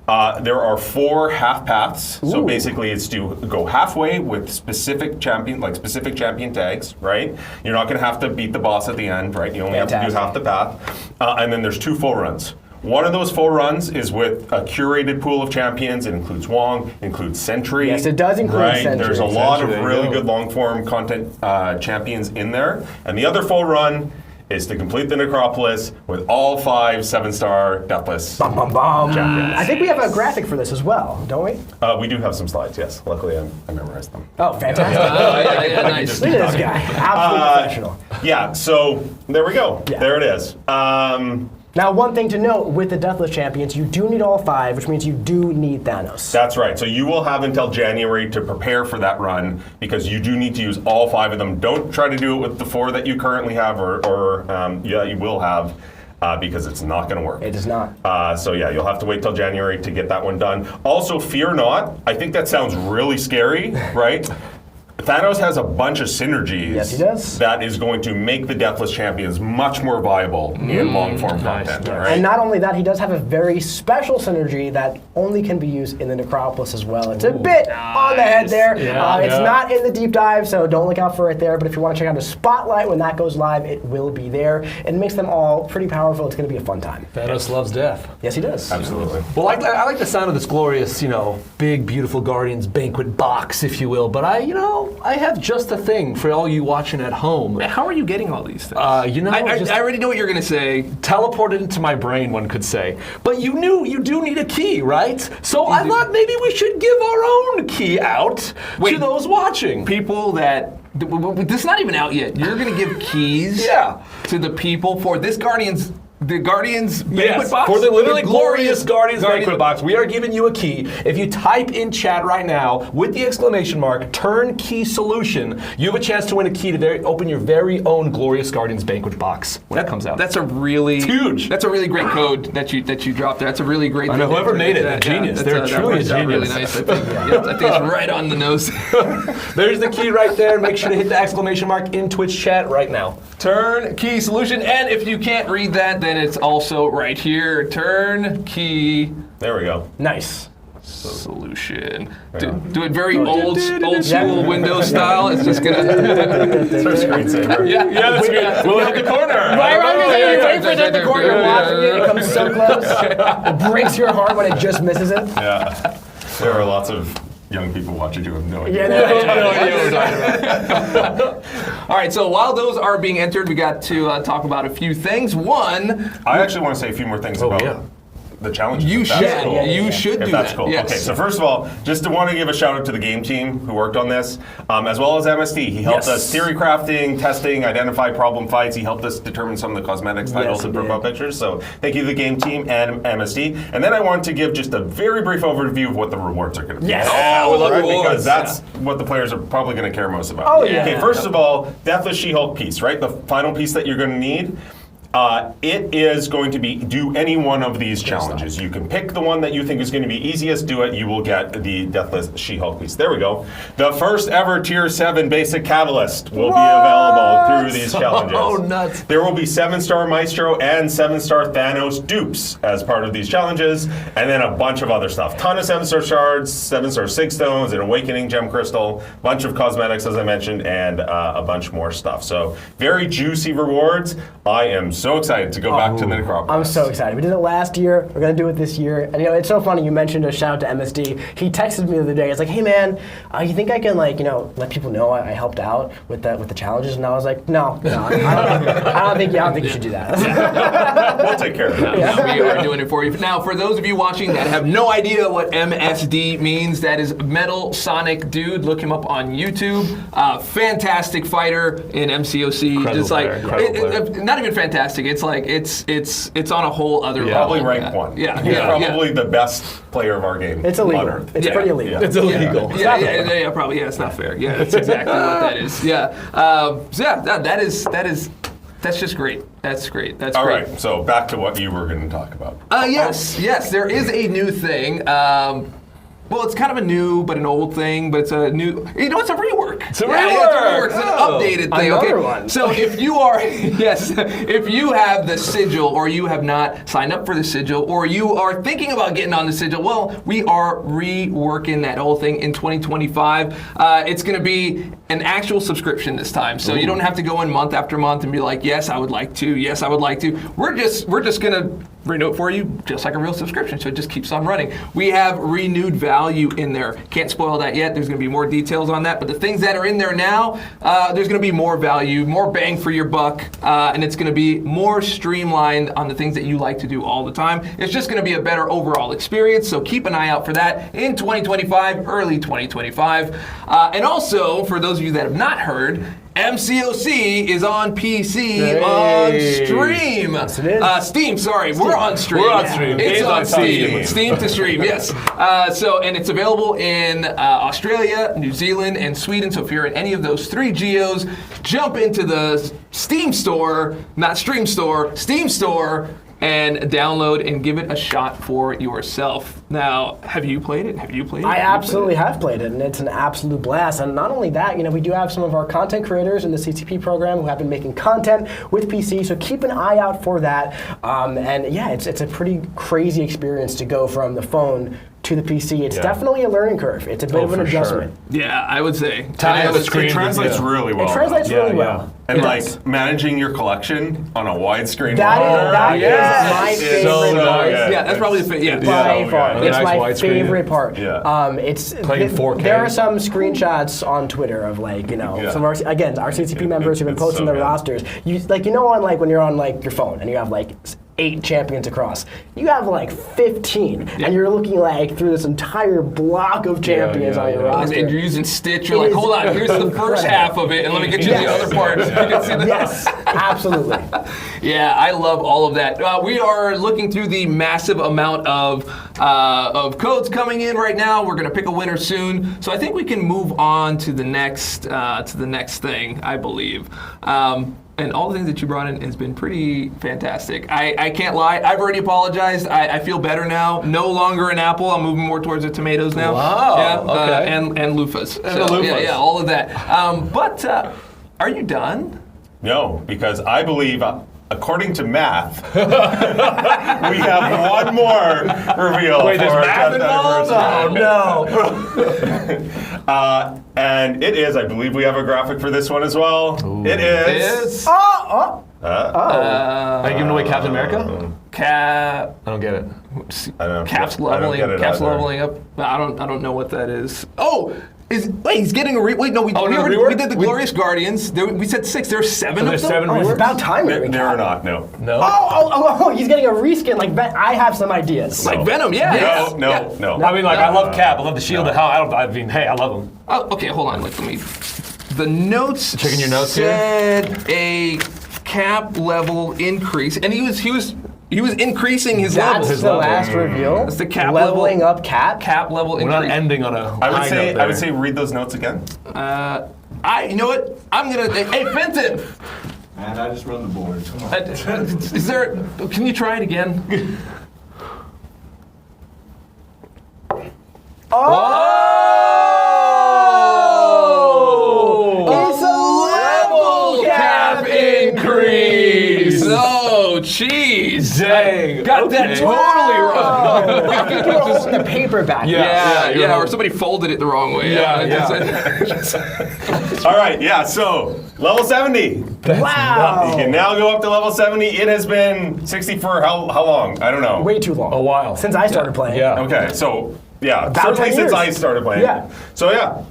There are 4 half paths. So basically it's to go halfway with specific champion tags, right? You're not going to have to beat the boss at the end, right? You only have to do half the path. And then there's 2 full runs. One of those full runs is with a curated pool of champions. It includes Wong, includes Sentry. Yes, it does include Sentry. There's a lot of really good long-form content champions in there. And the other full run is to complete the Necropolis with all 5 7-star Deathless champions. I think we have a graphic for this as well, don't we? We do have some slides, yes. Luckily, I memorized them. Oh, fantastic. Nice. Look at this guy. Absolutely professional. Yeah, so there we go. Yeah. There it is. Now, one thing to note with the Deathless Champions, you do need all 5, which means you do need Thanos. That's right. So you will have until January to prepare for that run because you do need to use all 5 of them. Don't try to do it with the 4 that you currently have or you will have because it's not going to work. It is not. So yeah, you'll have to wait till January to get that one done. Also, fear not. I think that sounds really scary, right? Thanos has a bunch of synergies. Yes, he does. That is going to make the Deathless Champions much more viable in long-form content. Right? And not only that, he does have a very special synergy that only can be used in the Necropolis as well. It's a bit on the head there. It's not in the deep dive, so don't look out for it there. But if you want to check out the Spotlight when that goes live, it will be there. It makes them all pretty powerful. It's going to be a fun time. Thanos loves death. Yes, he does. Absolutely. Well, I like the sound of this glorious, big, beautiful Guardians banquet box, if you will. But I have just a thing for all you watching at home. How are you getting all these things? I already know what you're going to say. Teleported into my brain, one could say. But you do need a key, right? So I thought maybe we should give our own key out to those watching. People that... This is not even out yet. You're going to give keys to the people for this Guardians... The Guardians banquet box? For the literally glorious Guardians banquet box. We are giving you a key. If you type in chat right now with the exclamation mark, turnkey solution, you have a chance to win a key to open your very own glorious Guardians banquet box when it comes out. That's a really... It's huge. That's a really great code that you dropped there. That's a really great... I know, whoever made it, a genius. They're truly a genius. Really nice, I think. I think it's right on the nose. There's the key right there. Make sure to hit the exclamation mark in Twitch chat right now. Turnkey solution. And if you can't read that, then it's also right here. Turnkey. There we go. Nice. Solution. Do it very old school Windows style. It's just gonna. It's our screensaver. Yeah, that's good. We'll hit the corner. You wait for them to corner. You're watching it. It comes so close. It breaks your heart when it just misses it. Yeah. There are lots of young people watching who have no idea. All right, so while those are being entered, we got to talk about a few things. One, I actually want to say a few more things about the challenges. You if that's should. cool. You should if do that's that. cool. Yes. Okay, so first of all, just want to give a shout out to the game team who worked on this, as well as MSD. He helped us theory crafting, testing, identify problem fights. He helped us determine some of the cosmetics titles and profile pictures. So thank you to the game team and MSD. And then I want to give just a very brief overview of what the rewards are going to be. Yes. Oh, we love rewards. Because that's what the players are probably going to care most about. Oh, yeah. Okay, first of all, Deathless She-Hulk piece, right? The final piece that you're going to need. It is going to be do any one of these challenges. You can pick the one that you think is going to be easiest, do it, you will get the Deathless She-Hulk piece. There we go. The first ever Tier 7 basic catalyst will be available through these challenges. Oh, nuts. There will be 7-star Maestro and 7-star Thanos dupes as part of these challenges, and then a bunch of other stuff. Ton of 7-star shards, 7-star Sig Stones, an Awakening Gem Crystal, bunch of cosmetics, as I mentioned, and a bunch more stuff. So very juicy rewards. I am so excited to go back to the Necropolis. I'm so excited. We did it last year. We're gonna do it this year. And it's so funny. You mentioned a shout out to MSD. He texted me the other day. He's like, "Hey man, you think I can let people know I helped out with the challenges?" And I was like, "No, I don't think you should do that." We'll take care of that. We are doing it for you. Now, for those of you watching that have no idea what MSD means, that is Metal Sonic Dude. Look him up on YouTube. Fantastic fighter in MCOC. Incredible Just like player. not even fantastic. It's like it's on a whole other level. Probably rank 1. Yeah, He's probably the best player of our game. It's illegal. on Earth. It's pretty illegal. It's illegal. Yeah, probably. Yeah, it's not fair. Yeah, that's exactly what that is. Yeah, that's just great. That's great. That's All great. right, so back to what you were going to talk about. Yes, there is a new thing. Well, it's kind of a new but an old thing, but it's a new. It's a rework. It's a rework. It's an updated thing. Another one. So if you are, if you have the sigil, or you have not signed up for the sigil, or you are thinking about getting on the sigil, well, we are reworking that whole thing in 2025. It's going to be an actual subscription this time, so you don't have to go in month after month and be like, yes, I would like to. Yes, I would like to. We're just going to renew it for you, just like a real subscription, so it just keeps on running. We have renewed value in there. Can't spoil that yet. There's going to be more details on that, but the things that are in there now, there's going to be more value, more bang for your buck, and it's going to be more streamlined on the things that you like to do all the time. It's just going to be a better overall experience, so keep an eye out for that in 2025, early 2025. And also, for those of you that have not heard, MCOC is on PC on Stream. Yes, it is. Steam, sorry. We're on Stream. We're on Stream. It's It's on on Steam. Steam. Steam to Stream, yes. And it's available in Australia, New Zealand, and Sweden. So if you're in any of those 3 geos, jump into the Steam store, not Stream store, Steam store, and download and give it a shot for yourself. Now, have you played it? I absolutely have played it, and it's an absolute blast. And not only that, we do have some of our content creators in the CTP program who have been making content with PC, so keep an eye out for that. And yeah, it's a pretty crazy experience to go from the phone to the PC. It's definitely a learning curve. It's a bit of an adjustment. Sure. Yeah, I would say. It translates really well. It translates really well. And managing your collection on a widescreen. That is my favorite part. Yeah, that's probably the by far. It's my favorite part. Yeah. It's playing 4K. There are some screenshots on Twitter of some of our CTP members who've been posting their rosters. When you're on your phone and you have 8 champions across. You have 15, and you're looking through this entire block of champions on your roster. And you're using Stitch. You're like, hold on, here's the first half of it, and let me get you the other parts. You can see Yes, absolutely. Yeah, I love all of that. We are looking through the massive amount of codes coming in right now. We're going to pick a winner soon, so I think we can move on to the next thing, I believe. And all the things that you brought in has been pretty fantastic. I can't lie. I've already apologized. I feel better now. No longer an apple. I'm moving more towards the tomatoes now. Wow. Yeah, okay. And loofahs. And the loofahs. Yeah, all of that. But are you done? No, because I believe, according to math, we have one more reveal. Wait, there's for our math 10th involved? anniversary. Oh, no. And it is, I believe we have a graphic for this one as well. Ooh. It is. Are you giving away Captain America? Cap. I don't get it. I don't. Cap's I don't leveling. get it Cap's either. leveling up. I don't know what that is. Oh. He's getting a wait, no, we no, we did the Glorious Guardians. We said 6. There are 7 of them? 7 Oh, it's reworks? about time. There are not. No. Oh, he's getting a reskin. Like, I have some ideas. Like Venom, yeah. No. I mean, like, I love Cap. I love the shield. No. I mean, hey, I love him. Oh, okay, hold on. Let me. The notes Checking your notes said a Cap level increase, and he was increasing his level. That's the last reveal. That's the Cap leveling level. up Cap. Cap level We're increase. not ending on a I would high say. note there. I would say read those notes again. You know what? I'm gonna. Hey, Fenton. Man, I just run the board. Come on. Is there? Can you try it again? Level cap increase. Oh, jeez. Dang. Got that totally wrong. I think you were holding the paper back. Yeah, or somebody folded it the wrong way. All right. Yeah. So level 70. Wow. You can now go up to level 70. It has been 60 for how long? I don't know. Way too long. A while. Since I started playing. Yeah. Okay. So yeah, About certainly 10 since years. I started playing. Yeah. So yeah,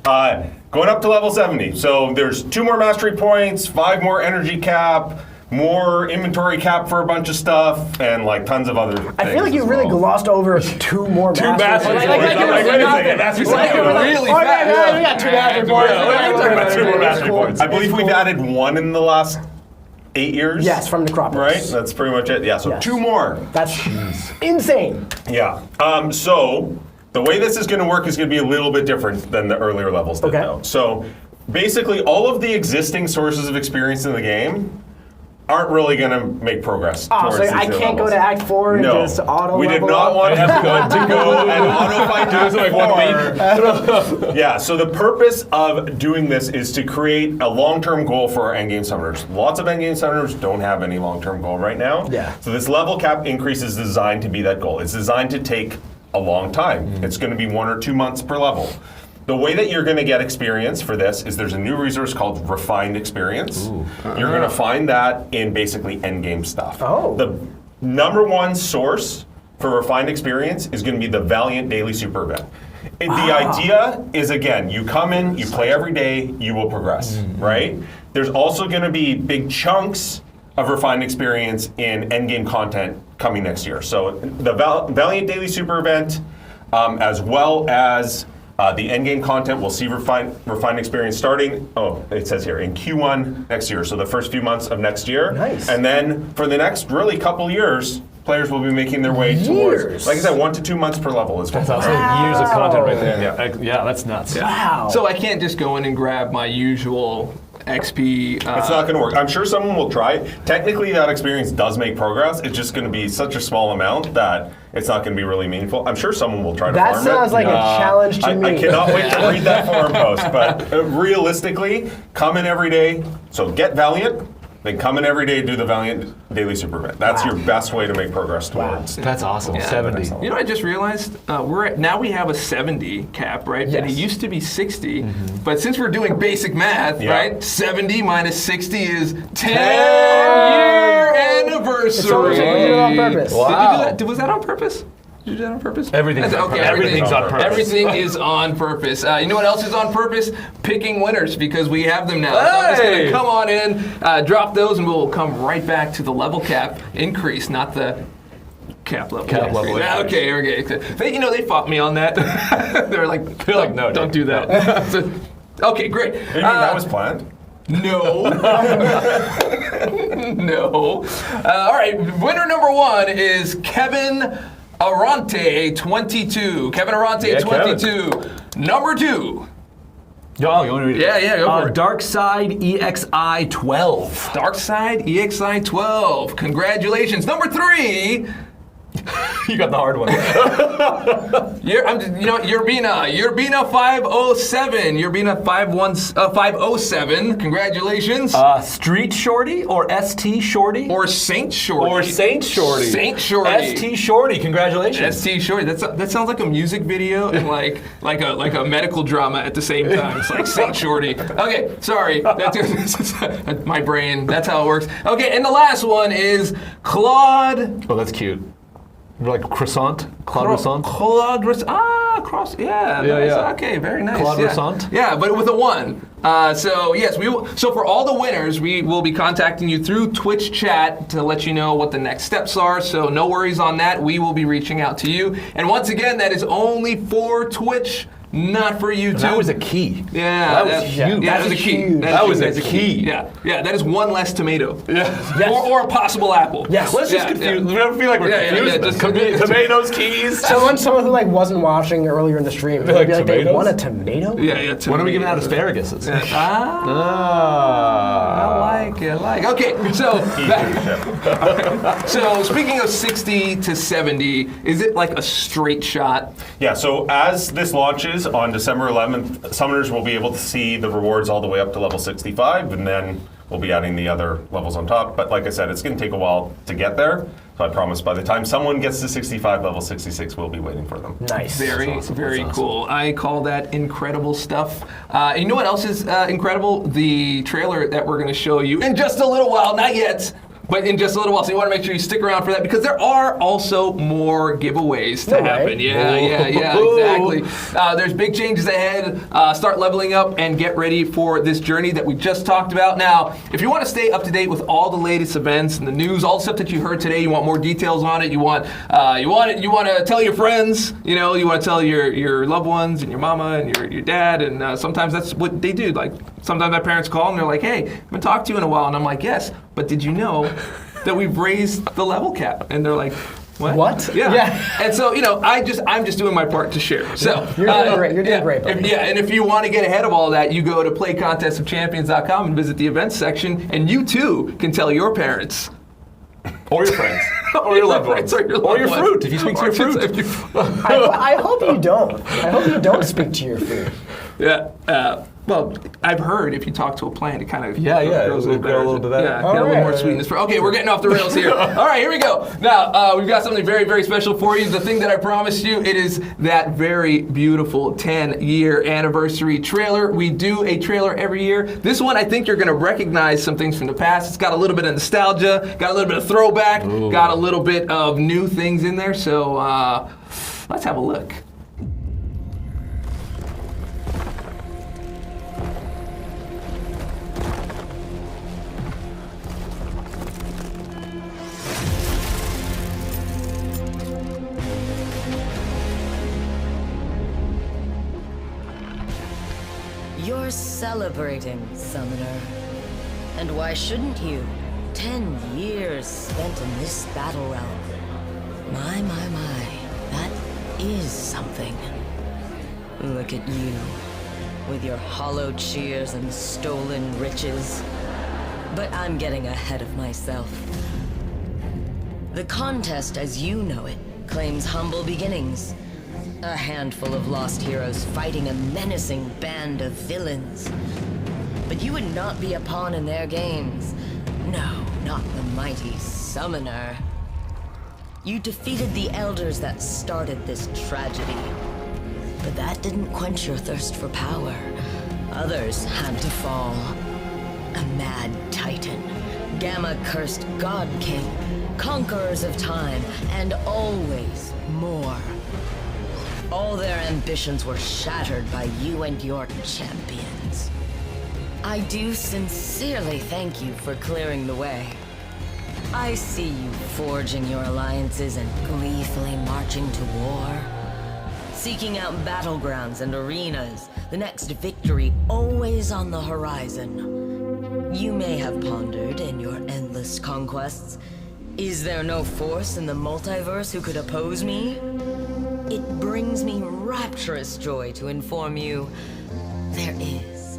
going up to level 70. So there's 2 more mastery points, 5 more energy cap, more inventory cap for a bunch of stuff, and like tons of other things. I feel like you as really well. glossed over 2 more Two mastery mastery points. points. I'm like, wait a second, mastery points are really fast. We got 2 mastery points. We're talking about 2 more mastery points. I believe we've added 1 in the last 8 years. Yes, from Necropolis. Right? That's pretty much it. Yeah, so Yes. 2 more. That's insane. Yeah. So the way this is going to work is going to be a little bit different than the earlier levels did, Okay. though. So basically, all of the existing sources of experience in the game aren't really going to make progress. Oh, towards so these I new can't go levels. to Act 4 and No, just auto we did level not up? want to go and auto fight Do like 1 week. Yeah, so the purpose of doing this is to create a long-term goal for our endgame summoners. Lots of endgame summoners don't have any long-term goal right now. Yeah. So this level cap increase is designed to be that goal. It's designed to take a long time. It's going to be 1 or 2 months per level. The way that you're going to get experience for this is there's a new resource called Refined Experience. You're going to find that in basically endgame stuff. Oh. The number 1 source for Refined Experience is going to be the Valiant Daily Super Event. And the idea is, again, you come in, you play every day, you will progress, right? There's also going to be big chunks of Refined Experience in endgame content coming next year. So the Valiant Daily Super Event, as well as the endgame content, we'll see refined experience starting, it says here, in Q1 next year, so the first few months of next year. Nice. And then for the next really couple years, players will be making their way towards, like I said, 1 to 2 months per level is what. That's awesome. Years of content right there. Yeah. Yeah, that's nuts. Wow. So I can't just go in and grab my usual XP. It's not going to work. I'm sure someone will try. Technically, that experience does make progress. It's just going to be such a small amount that it's not going to be really meaningful. I'm sure someone will try to farm it. That sounds like a challenge to me. I cannot wait to read that forum post. But realistically, come in every day. So get Valiant. Then come in every day, do the Valiant Daily Super Event. That's your best way to make progress towards. That's awesome. Yeah. 70. You know what I just realized? Now we have a 70 cap, right? Yes. And it used to be 60. But since we're doing basic math, right? 70 minus 60 is 10-year anniversary. It's almost like we did it on purpose. Did you do that? Was that on purpose? Did you do that on purpose? Everything's on purpose. Everything's on purpose. Everything is on purpose. You know what else is on purpose? Picking winners, because we have them now. So I'm just going to come on in, drop those, and we'll come right back to the level cap increase, not the cap level. Cap level Yeah, increase. okay. They fought me on that. They're like, no, don't do that. So, okay, great. You mean that was planned? No. No. All right, winner number 1 is Kevin Arante 22. Kevin Arante 22. Number 2. You want to read it? Yeah, go for it. Dark Side EXI 12. Dark Side EXI 12. Congratulations. Number 3. You got the hard one. Yerbina 507. Yerbina 507. Congratulations. Street Shorty or ST Shorty? Or Saint Shorty. Or Saint Shorty. Saint Shorty. ST Shorty. Congratulations. ST Shorty. That sounds like a music video and like a medical drama at the same time. It's like Saint Shorty. Okay, sorry. That's my brain. That's how it works. Okay, and the last one is Claude. Oh, that's cute. Like croissant? Claude Croissant? Claude Croissant. Yeah, Yeah, nice. yeah. Okay, very nice. Claude yeah. Croissant? Yeah, but with a 1. So yes, so for all the winners, we will be contacting you through Twitch chat to let you know what the next steps are. So no worries on that. We will be reaching out to you. And once again, that is only for Twitch. Not for YouTube. That was a key. Yeah, that was huge. Yeah, that was a key. That was a key. Yeah, that is one less tomato. Yeah. Yes. Or a possible apple. Yes. Let's just confuse. We don't feel like we're confused. just tomatoes, keys. Someone who like wasn't watching earlier in the stream, They're like, be like, they tomatoes? want a tomato? Yeah. When are we giving out asparaguses? I like it. Okay, so so speaking of 60 to 70, is it like a straight shot? Yeah, so as this launches on December 11th, summoners will be able to see the rewards all the way up to level 65, and then we'll be adding the other levels on top. But like I said, it's going to take a while to get there. So I promise by the time someone gets to 65, level 66 will be waiting for them. Nice. Very awesome. cool. I call that incredible stuff. And you know what else is incredible? The trailer that we're going to show you in just a little while. Not yet. But in just a little while, so you want to make sure you stick around for that because there are also more giveaways to happen. Yeah, exactly. There's big changes ahead. Start leveling up and get ready for this journey that we just talked about. Now, if you want to stay up to date with all the latest events and the news, all the stuff that you heard today, you want more details on it. You want to tell your friends. You want to tell your loved ones and your mama and your dad. And sometimes that's what they do. Like sometimes my parents call and they're like, "Hey, I haven't talked to you in a while," and I'm like, "Yes, but did you know that we've raised the level cap?" And they're like, "What?" Yeah. And so, I'm just doing my part to share. So You're doing great. You're doing great, buddy. And if you want to get ahead of all that, you go to playcontestofchampions.com and visit the events section, and you too can tell your parents. Or your friends. Or your loved ones. Or your fruit, if you speak to your fruit. I hope you don't. I hope you don't speak to your food. Yeah. Well, I've heard if you talk to a plant, it kind of grows a little bit better. Yeah, get a little more sweetness. Okay, we're getting off the rails here. All right, here we go. Now, we've got something very, very special for you. The thing that I promised you, it is that very beautiful 10-year anniversary trailer. We do a trailer every year. This one, I think you're going to recognize some things from the past. It's got a little bit of nostalgia, got a little bit of throwback, got a little bit of new things in there. So let's have a look. You're celebrating, Summoner. And why shouldn't you? 10 years spent in this battle realm. My, that is something. Look at you, with your hollow cheers and stolen riches. But I'm getting ahead of myself. The contest, as you know it, claims humble beginnings. A handful of lost heroes fighting a menacing band of villains. But you would not be a pawn in their games. No, not the mighty Summoner. You defeated the elders that started this tragedy. But that didn't quench your thirst for power. Others had to fall. A mad titan, gamma-cursed god king, conquerors of time, and always more. All their ambitions were shattered by you and your champions. I do sincerely thank you for clearing the way. I see you forging your alliances and gleefully marching to war. Seeking out battlegrounds and arenas, the next victory always on the horizon. You may have pondered in your endless conquests, is there no force in the multiverse who could oppose me? It brings me rapturous joy to inform you, there is.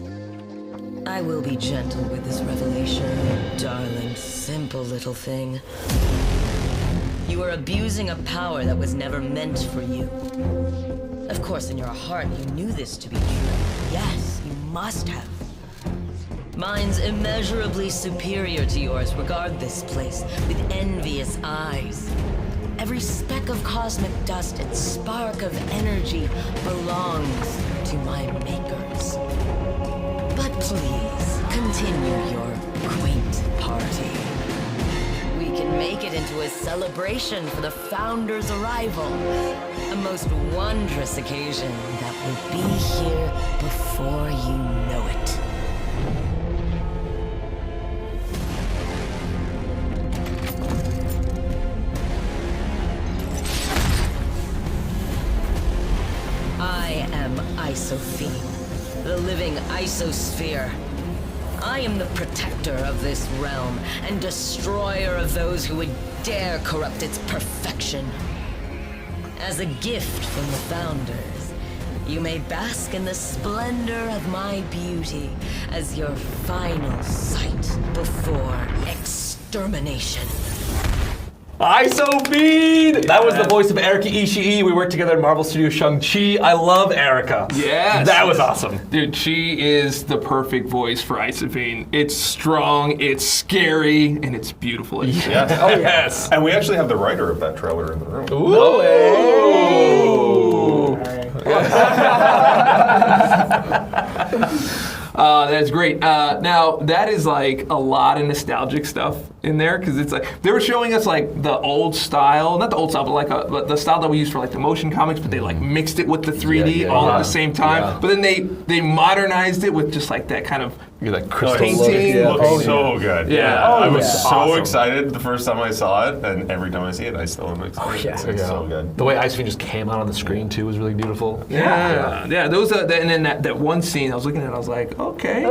I will be gentle with this revelation, darling, simple little thing. You are abusing a power that was never meant for you. Of course, in your heart, you knew this to be true. Yes, you must have. Minds immeasurably superior to yours regard this place with envious eyes. Every speck of cosmic dust and spark of energy belongs to my makers. But please, continue your quaint party. We can make it into a celebration for the Founder's arrival. A most wondrous occasion that will be here before you know it. I am Isophine, the living isosphere. I am the protector of this realm and destroyer of those who would dare corrupt its perfection. As a gift from the Founders, you may bask in the splendor of my beauty as your final sight before extermination. Isophine! That was the voice of Erika Ishii. We worked together at Marvel Studio Shang-Chi. I love Erika. Yes. That was awesome. Dude, she is the perfect voice for Isophine. It's strong, it's scary, and it's beautiful. Yes. Oh, yes. And we actually have the writer of that trailer in the room. Ooh. That's great. Now, that is like a lot of nostalgic stuff in there because it's like they were showing us like the old style, not the old style, but like the style that we used for like the motion comics, but they like mixed it with the 3D all at the same time. Yeah. But then they modernized it with just like that kind of painting. It looks so good. Yeah. I was so excited the first time I saw it, and every time I see it, I still am excited. It's so good. The way Isophine just came out on the screen too was really beautiful. Yeah. Those and then that one scene I was looking at, I was like, okay.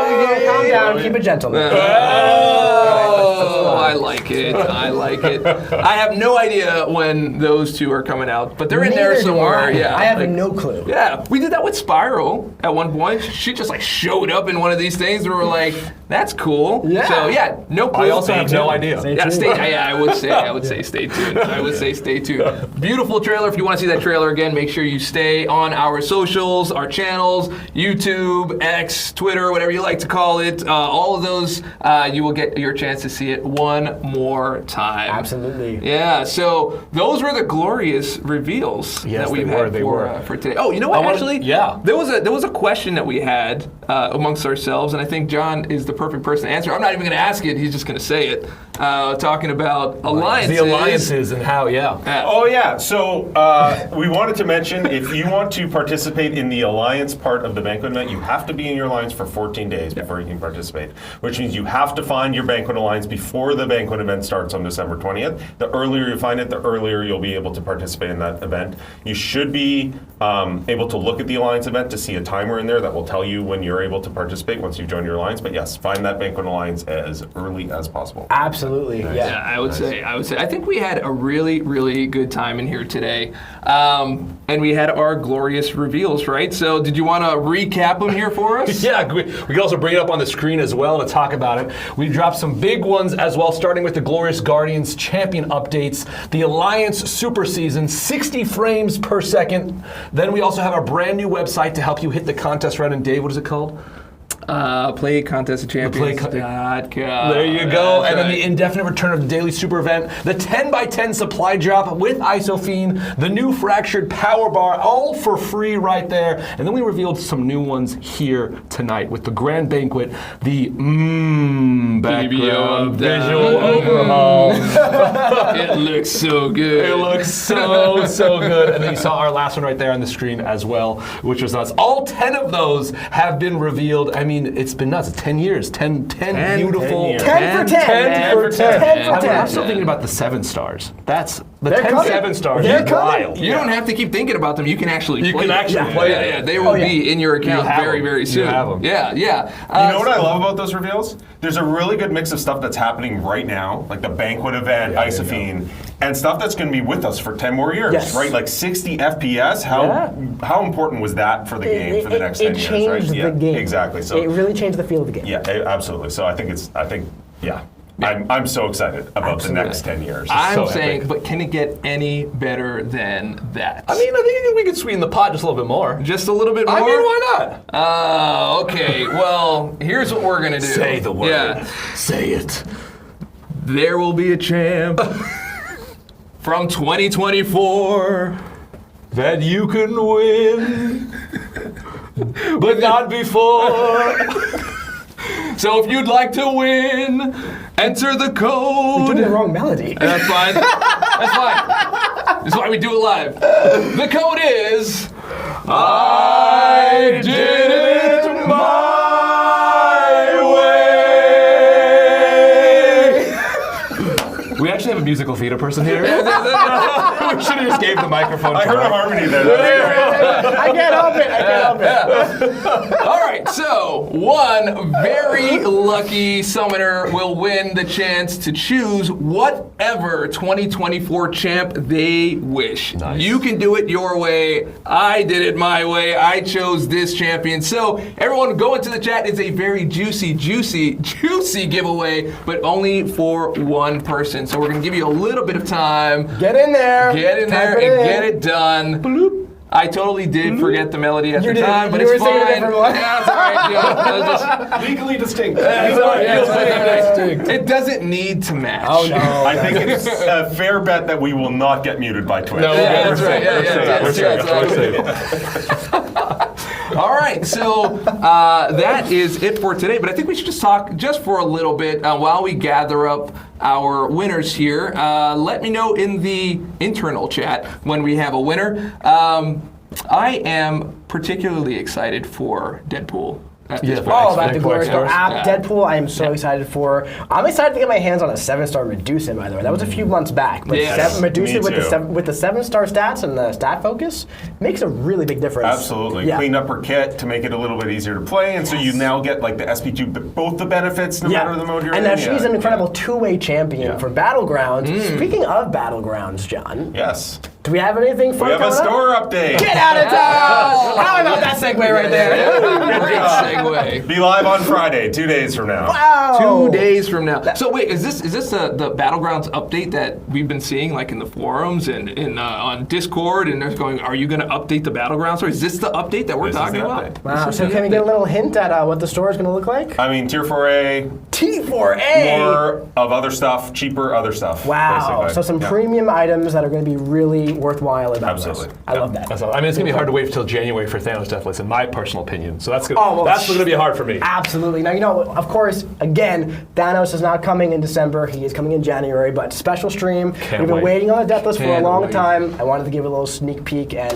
Calm down, keep it gentle. Oh, I like it. I have no idea when those two are coming out, but they're in there somewhere. Yeah, I have no clue. Yeah, we did that with Spyro at one point. She just like showed up in one of these things, and we were like, "That's cool." Yeah. So yeah, no clue. I also have no idea. I would say stay tuned. I would say stay tuned. Beautiful trailer. If you want to see that trailer again, make sure you stay on our socials, our channels, YouTube, X, Twitter, whatever you like to call it. All of those, you will get your chance to see it one more time. Absolutely. Yeah. So those were the glorious reveals that we had for today. Oh, you know what? There was a question that we had amongst ourselves, and I think John is the perfect person to answer. I'm not even going to ask it. He's just going to say it. Talking about alliances. The alliances and how, Oh, yeah. So we wanted to mention, if you want to participate in the alliance part of the banquet event, you have to be in your alliance for 14 days before you can participate, which means you have to find your banquet alliance before the banquet event starts on December 20th. The earlier you find it, the earlier you'll be able to participate in that event. You should be able to look at the alliance event to see a timer in there that will tell you when you're able to participate once you've joined your alliance. But yes, find that banquet alliance as early as possible. Absolutely. Nice. Yeah, I would say. I think we had a really, really good time in here today, and we had our glorious reveals, right? So, did you want to recap them here for us? Yeah, we can also bring it up on the screen as well to talk about it. We dropped some big ones as well, starting with the Glorious Guardians Champion updates, the Alliance Super Season, 60 frames per second. Then we also have a brand new website to help you hit the contest run. And Dave, what is it called? Play Contest of Champions. There you go. And then the indefinite return of the daily super event, the 10x10 supply drop with Isophine, the new fractured power bar, all for free right there. And then we revealed some new ones here tonight with the Grand Banquet, the background visual overhaul. It looks so good. It looks so good. And then you saw our last one right there on the screen as well, which was us. All 10 of those have been revealed. I mean, it's been nuts. 10 years. 10 beautiful. 10 for 10. 10 for 10. 10 for 10. I'm still thinking about the 7 stars. That's the 10 7 stars. They're wild. You don't have to keep thinking about them. You can actually play them. Play them. Yeah, they will be in your account very, very soon. You have them. Yeah. You know what I love about those reveals? There's a really good mix of stuff that's happening right now, like the banquet event, Isophine, and stuff that's going to be with us for 10 more years, right? Like 60 FPS. How important was that for the game for the next 10 years, right? It changed the game. Exactly. So it really changed the feel of the game. Yeah, absolutely. So I think I'm so excited about the next 10 years. I'm saying, but can it get any better than that? I mean, I think we could sweeten the pot just a little bit more. Just a little bit more? I mean, why not? Okay, well, here's what we're going to do. Say the word. Yeah. Say it. There will be a champ from 2024 that you can win, but not before. So if you'd like to win, enter the code. You're doing the wrong melody. That's fine. That's fine. That's why we do it live. The code is I did it my way. We actually have a musical theater person here. We should have just gave the microphone to I heard a harmony there. I can't help it. All right, so one very lucky summoner will win the chance to choose whatever 2024 champ they wish. Nice. You can do it your way. I did it my way. I chose this champion. So everyone go into the chat. It's a very juicy giveaway, but only for one person. So we're going to give you a little bit of time. Get in there. Get in there and get it done. Bloop. I totally did forget the melody at the time, but you it's were singing a fine. different one. Yeah, it's all right. Just, Legally distinct. it doesn't need to match. Oh no. I think it's a fair bet that we will not get muted by Twitch. No, Yeah, that's right. We're safe. All right, so that is it for today. But I think we should just talk just for a little bit while we gather up our winners here. Let me know in the internal chat when we have a winner. I am particularly excited for Deadpool. At this point. Oh, about the Glory Star app. Yeah. Deadpool, I am so excited for. I'm excited to get my hands on a 7-star Medusa, by the way. That was a few months back. But Yes, Medusa me with too. with the 7-star stats and the stat focus makes a really big difference. Absolutely. Yeah. Cleaned up her kit to make it a little bit easier to play, and so you now get like the SP2, both the benefits no matter the mode you're in. And now she's an incredible two-way champion for Battlegrounds. Mm. Speaking of Battlegrounds, John. Yes. Do we have anything fun We have a coming up? store update. Get out of town! How about that segue right there? Great segue. Be live on Friday, 2 days from now. Wow! 2 days from now. So wait, is this the Battlegrounds update that we've been seeing like in the forums and on Discord, and they're going, are you going to update the Battlegrounds? Or is this the update that we're talking about? Wow, so can we get a little hint at what the store is going to look like? I mean, Tier 4A. T4A! More of other stuff, cheaper other stuff. Wow, basically. so some premium items that are going to be really worthwhile about Absolutely. this. I love that. That's all. I mean, it's gonna be hard to wait until January for Thanos Deathless, in my personal opinion. So that's gonna, Oh, well, that's gonna be hard for me. Absolutely. Now, you know, of course, again, Thanos is not coming in December. He is coming in January, but special stream. We've been wait. waiting on the Deathless for a Can't long wait. time. I wanted to give a little sneak peek, and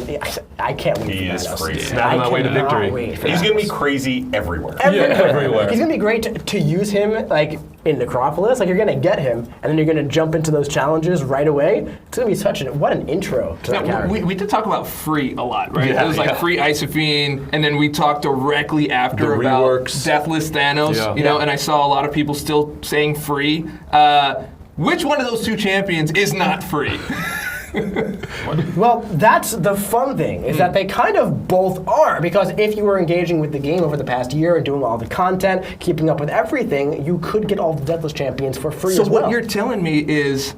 I can't wait He for is Thanos. crazy. Snap on that way to cannot victory. wait for He's Thanos. going to be crazy everywhere. Everywhere. He's going to be great to use him, like, in Necropolis. Like, you're going to get him, and then you're going to jump into those challenges right away. It's going to be what an intro to that character. We did talk about free a lot, right? Yeah, it was like free Isophine, and then we talked directly after The about reworks. Deathless Thanos, Yeah. you know, and I saw a lot of people still saying free. Which one of those two champions is not free? Well, that's the fun thing, is that they kind of both are, because if you were engaging with the game over the past year and doing all the content, keeping up with everything, you could get all the Deathless champions for free So as well. what you're telling me is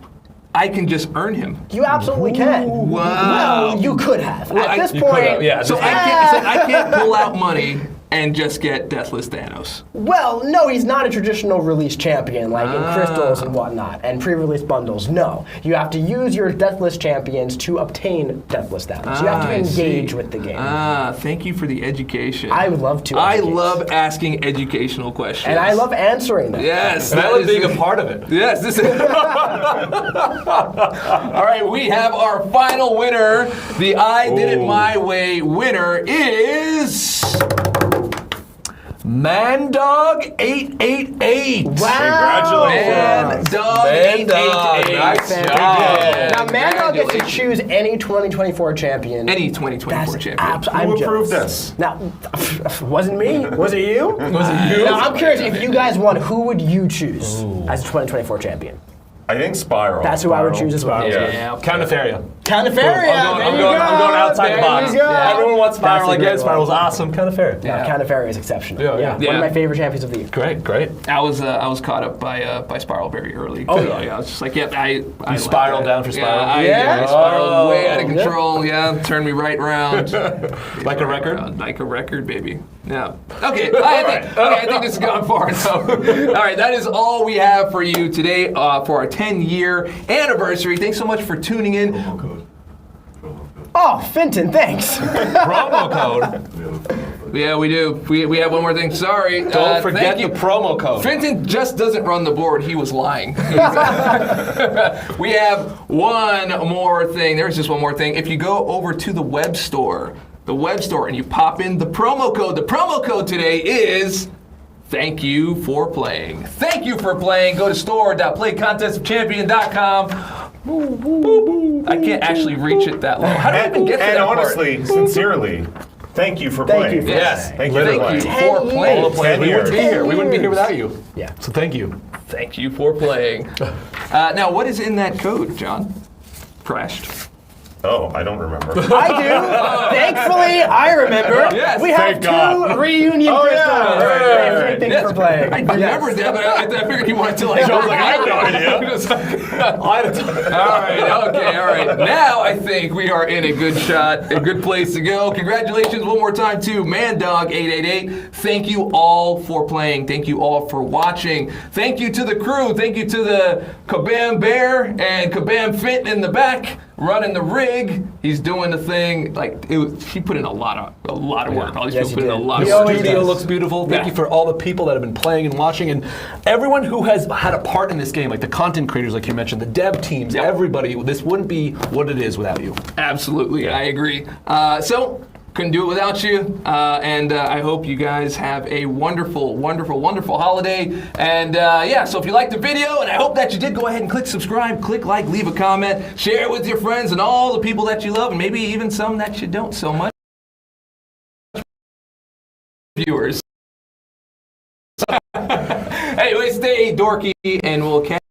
I can just earn him. You absolutely can. Wow. Well, you could have. Well, At this you point, could have, yeah. So I can't pull out money and just get Deathless Thanos. well, no, he's not a traditional release champion like in crystals and whatnot, and pre-release bundles. No, you have to use your Deathless champions to obtain Deathless Thanos. You have to I engage see. with the game. Thank you for the education. I would love to. I educate. love asking educational questions. And I love answering them. Yes. And I that love is- being a part of it. Yes, this is. All right, we have our final winner. The I Did It My Way winner is ManDog888. Wow. ManDog888. Nice job. Now, ManDog gets to choose any 2024 champion. Any 2024 champion. I'm Who approved jealous. this? Now, wasn't me. Was it you? Was it you? Now, I'm curious, if you guys won, who would you choose as a 2024 champion? I think Spiral. That's who I would choose as well. Yeah. Count Nefaria. Count Nefaria. I'm going outside the box. Yeah. Everyone wants Spiral. That's a Again, great Spiral's awesome. Count Nefaria. Count Nefaria is exceptional. Yeah. One of my favorite champions of the year. Great. I was caught up by Spiral very early. Oh, yeah. I was just like, I spiraled down for Spiral. I spiraled way out of control. Yeah, turned me right around. Like a record? Like a record, baby. Yeah. Okay. I think this has gone far enough. All right, that is all we have for you today for our 10-year anniversary. Thanks so much for tuning in. Oh, Fenton, thanks. Promo code. Yeah, we do. We have one more thing. Sorry. Don't forget the promo code. Fenton just doesn't run the board. He was lying. We have one more thing. There's just one more thing. If you go over to the web store, and you pop in the promo code today is thank you for playing. Thank you for playing. Go to store.playcontestofchampion.com. I can't actually reach it that low. How do I even get to that part? And honestly, sincerely, thank you for playing. Yes. Thank you for playing. We wouldn't be here. We wouldn't be here without you. Yeah. So thank you. Thank you for playing. Now, what is in that code, John? Crashed. Oh, I don't remember. I do. Thankfully, I remember. Yes. We have two reunion crystals. Yeah. Thank you for playing. I remembered that, but I figured you wanted to like. I was like, I have no idea. All right. Now I think we are in a good place to go. Congratulations one more time to ManDog888. Thank you all for playing. Thank you all for watching. Thank you to the crew. Thank you to the Kabam Bear and Kabam Fint in the back. Running the rig, he's doing the thing. Like he put in a lot of work. All these people put in a lot of work. The studio looks beautiful. Thank you for all the people that have been playing and watching, and everyone who has had a part in this game, like the content creators, like you mentioned, the dev teams, everybody. This wouldn't be what it is without you. Absolutely, I agree. So. Couldn't do it without you, and I hope you guys have a wonderful, wonderful, wonderful holiday. And so if you liked the video, and I hope that you did, go ahead and click subscribe, click like, leave a comment, share it with your friends and all the people that you love, and maybe even some that you don't so much. Viewers. Anyway, stay dorky, and we'll catch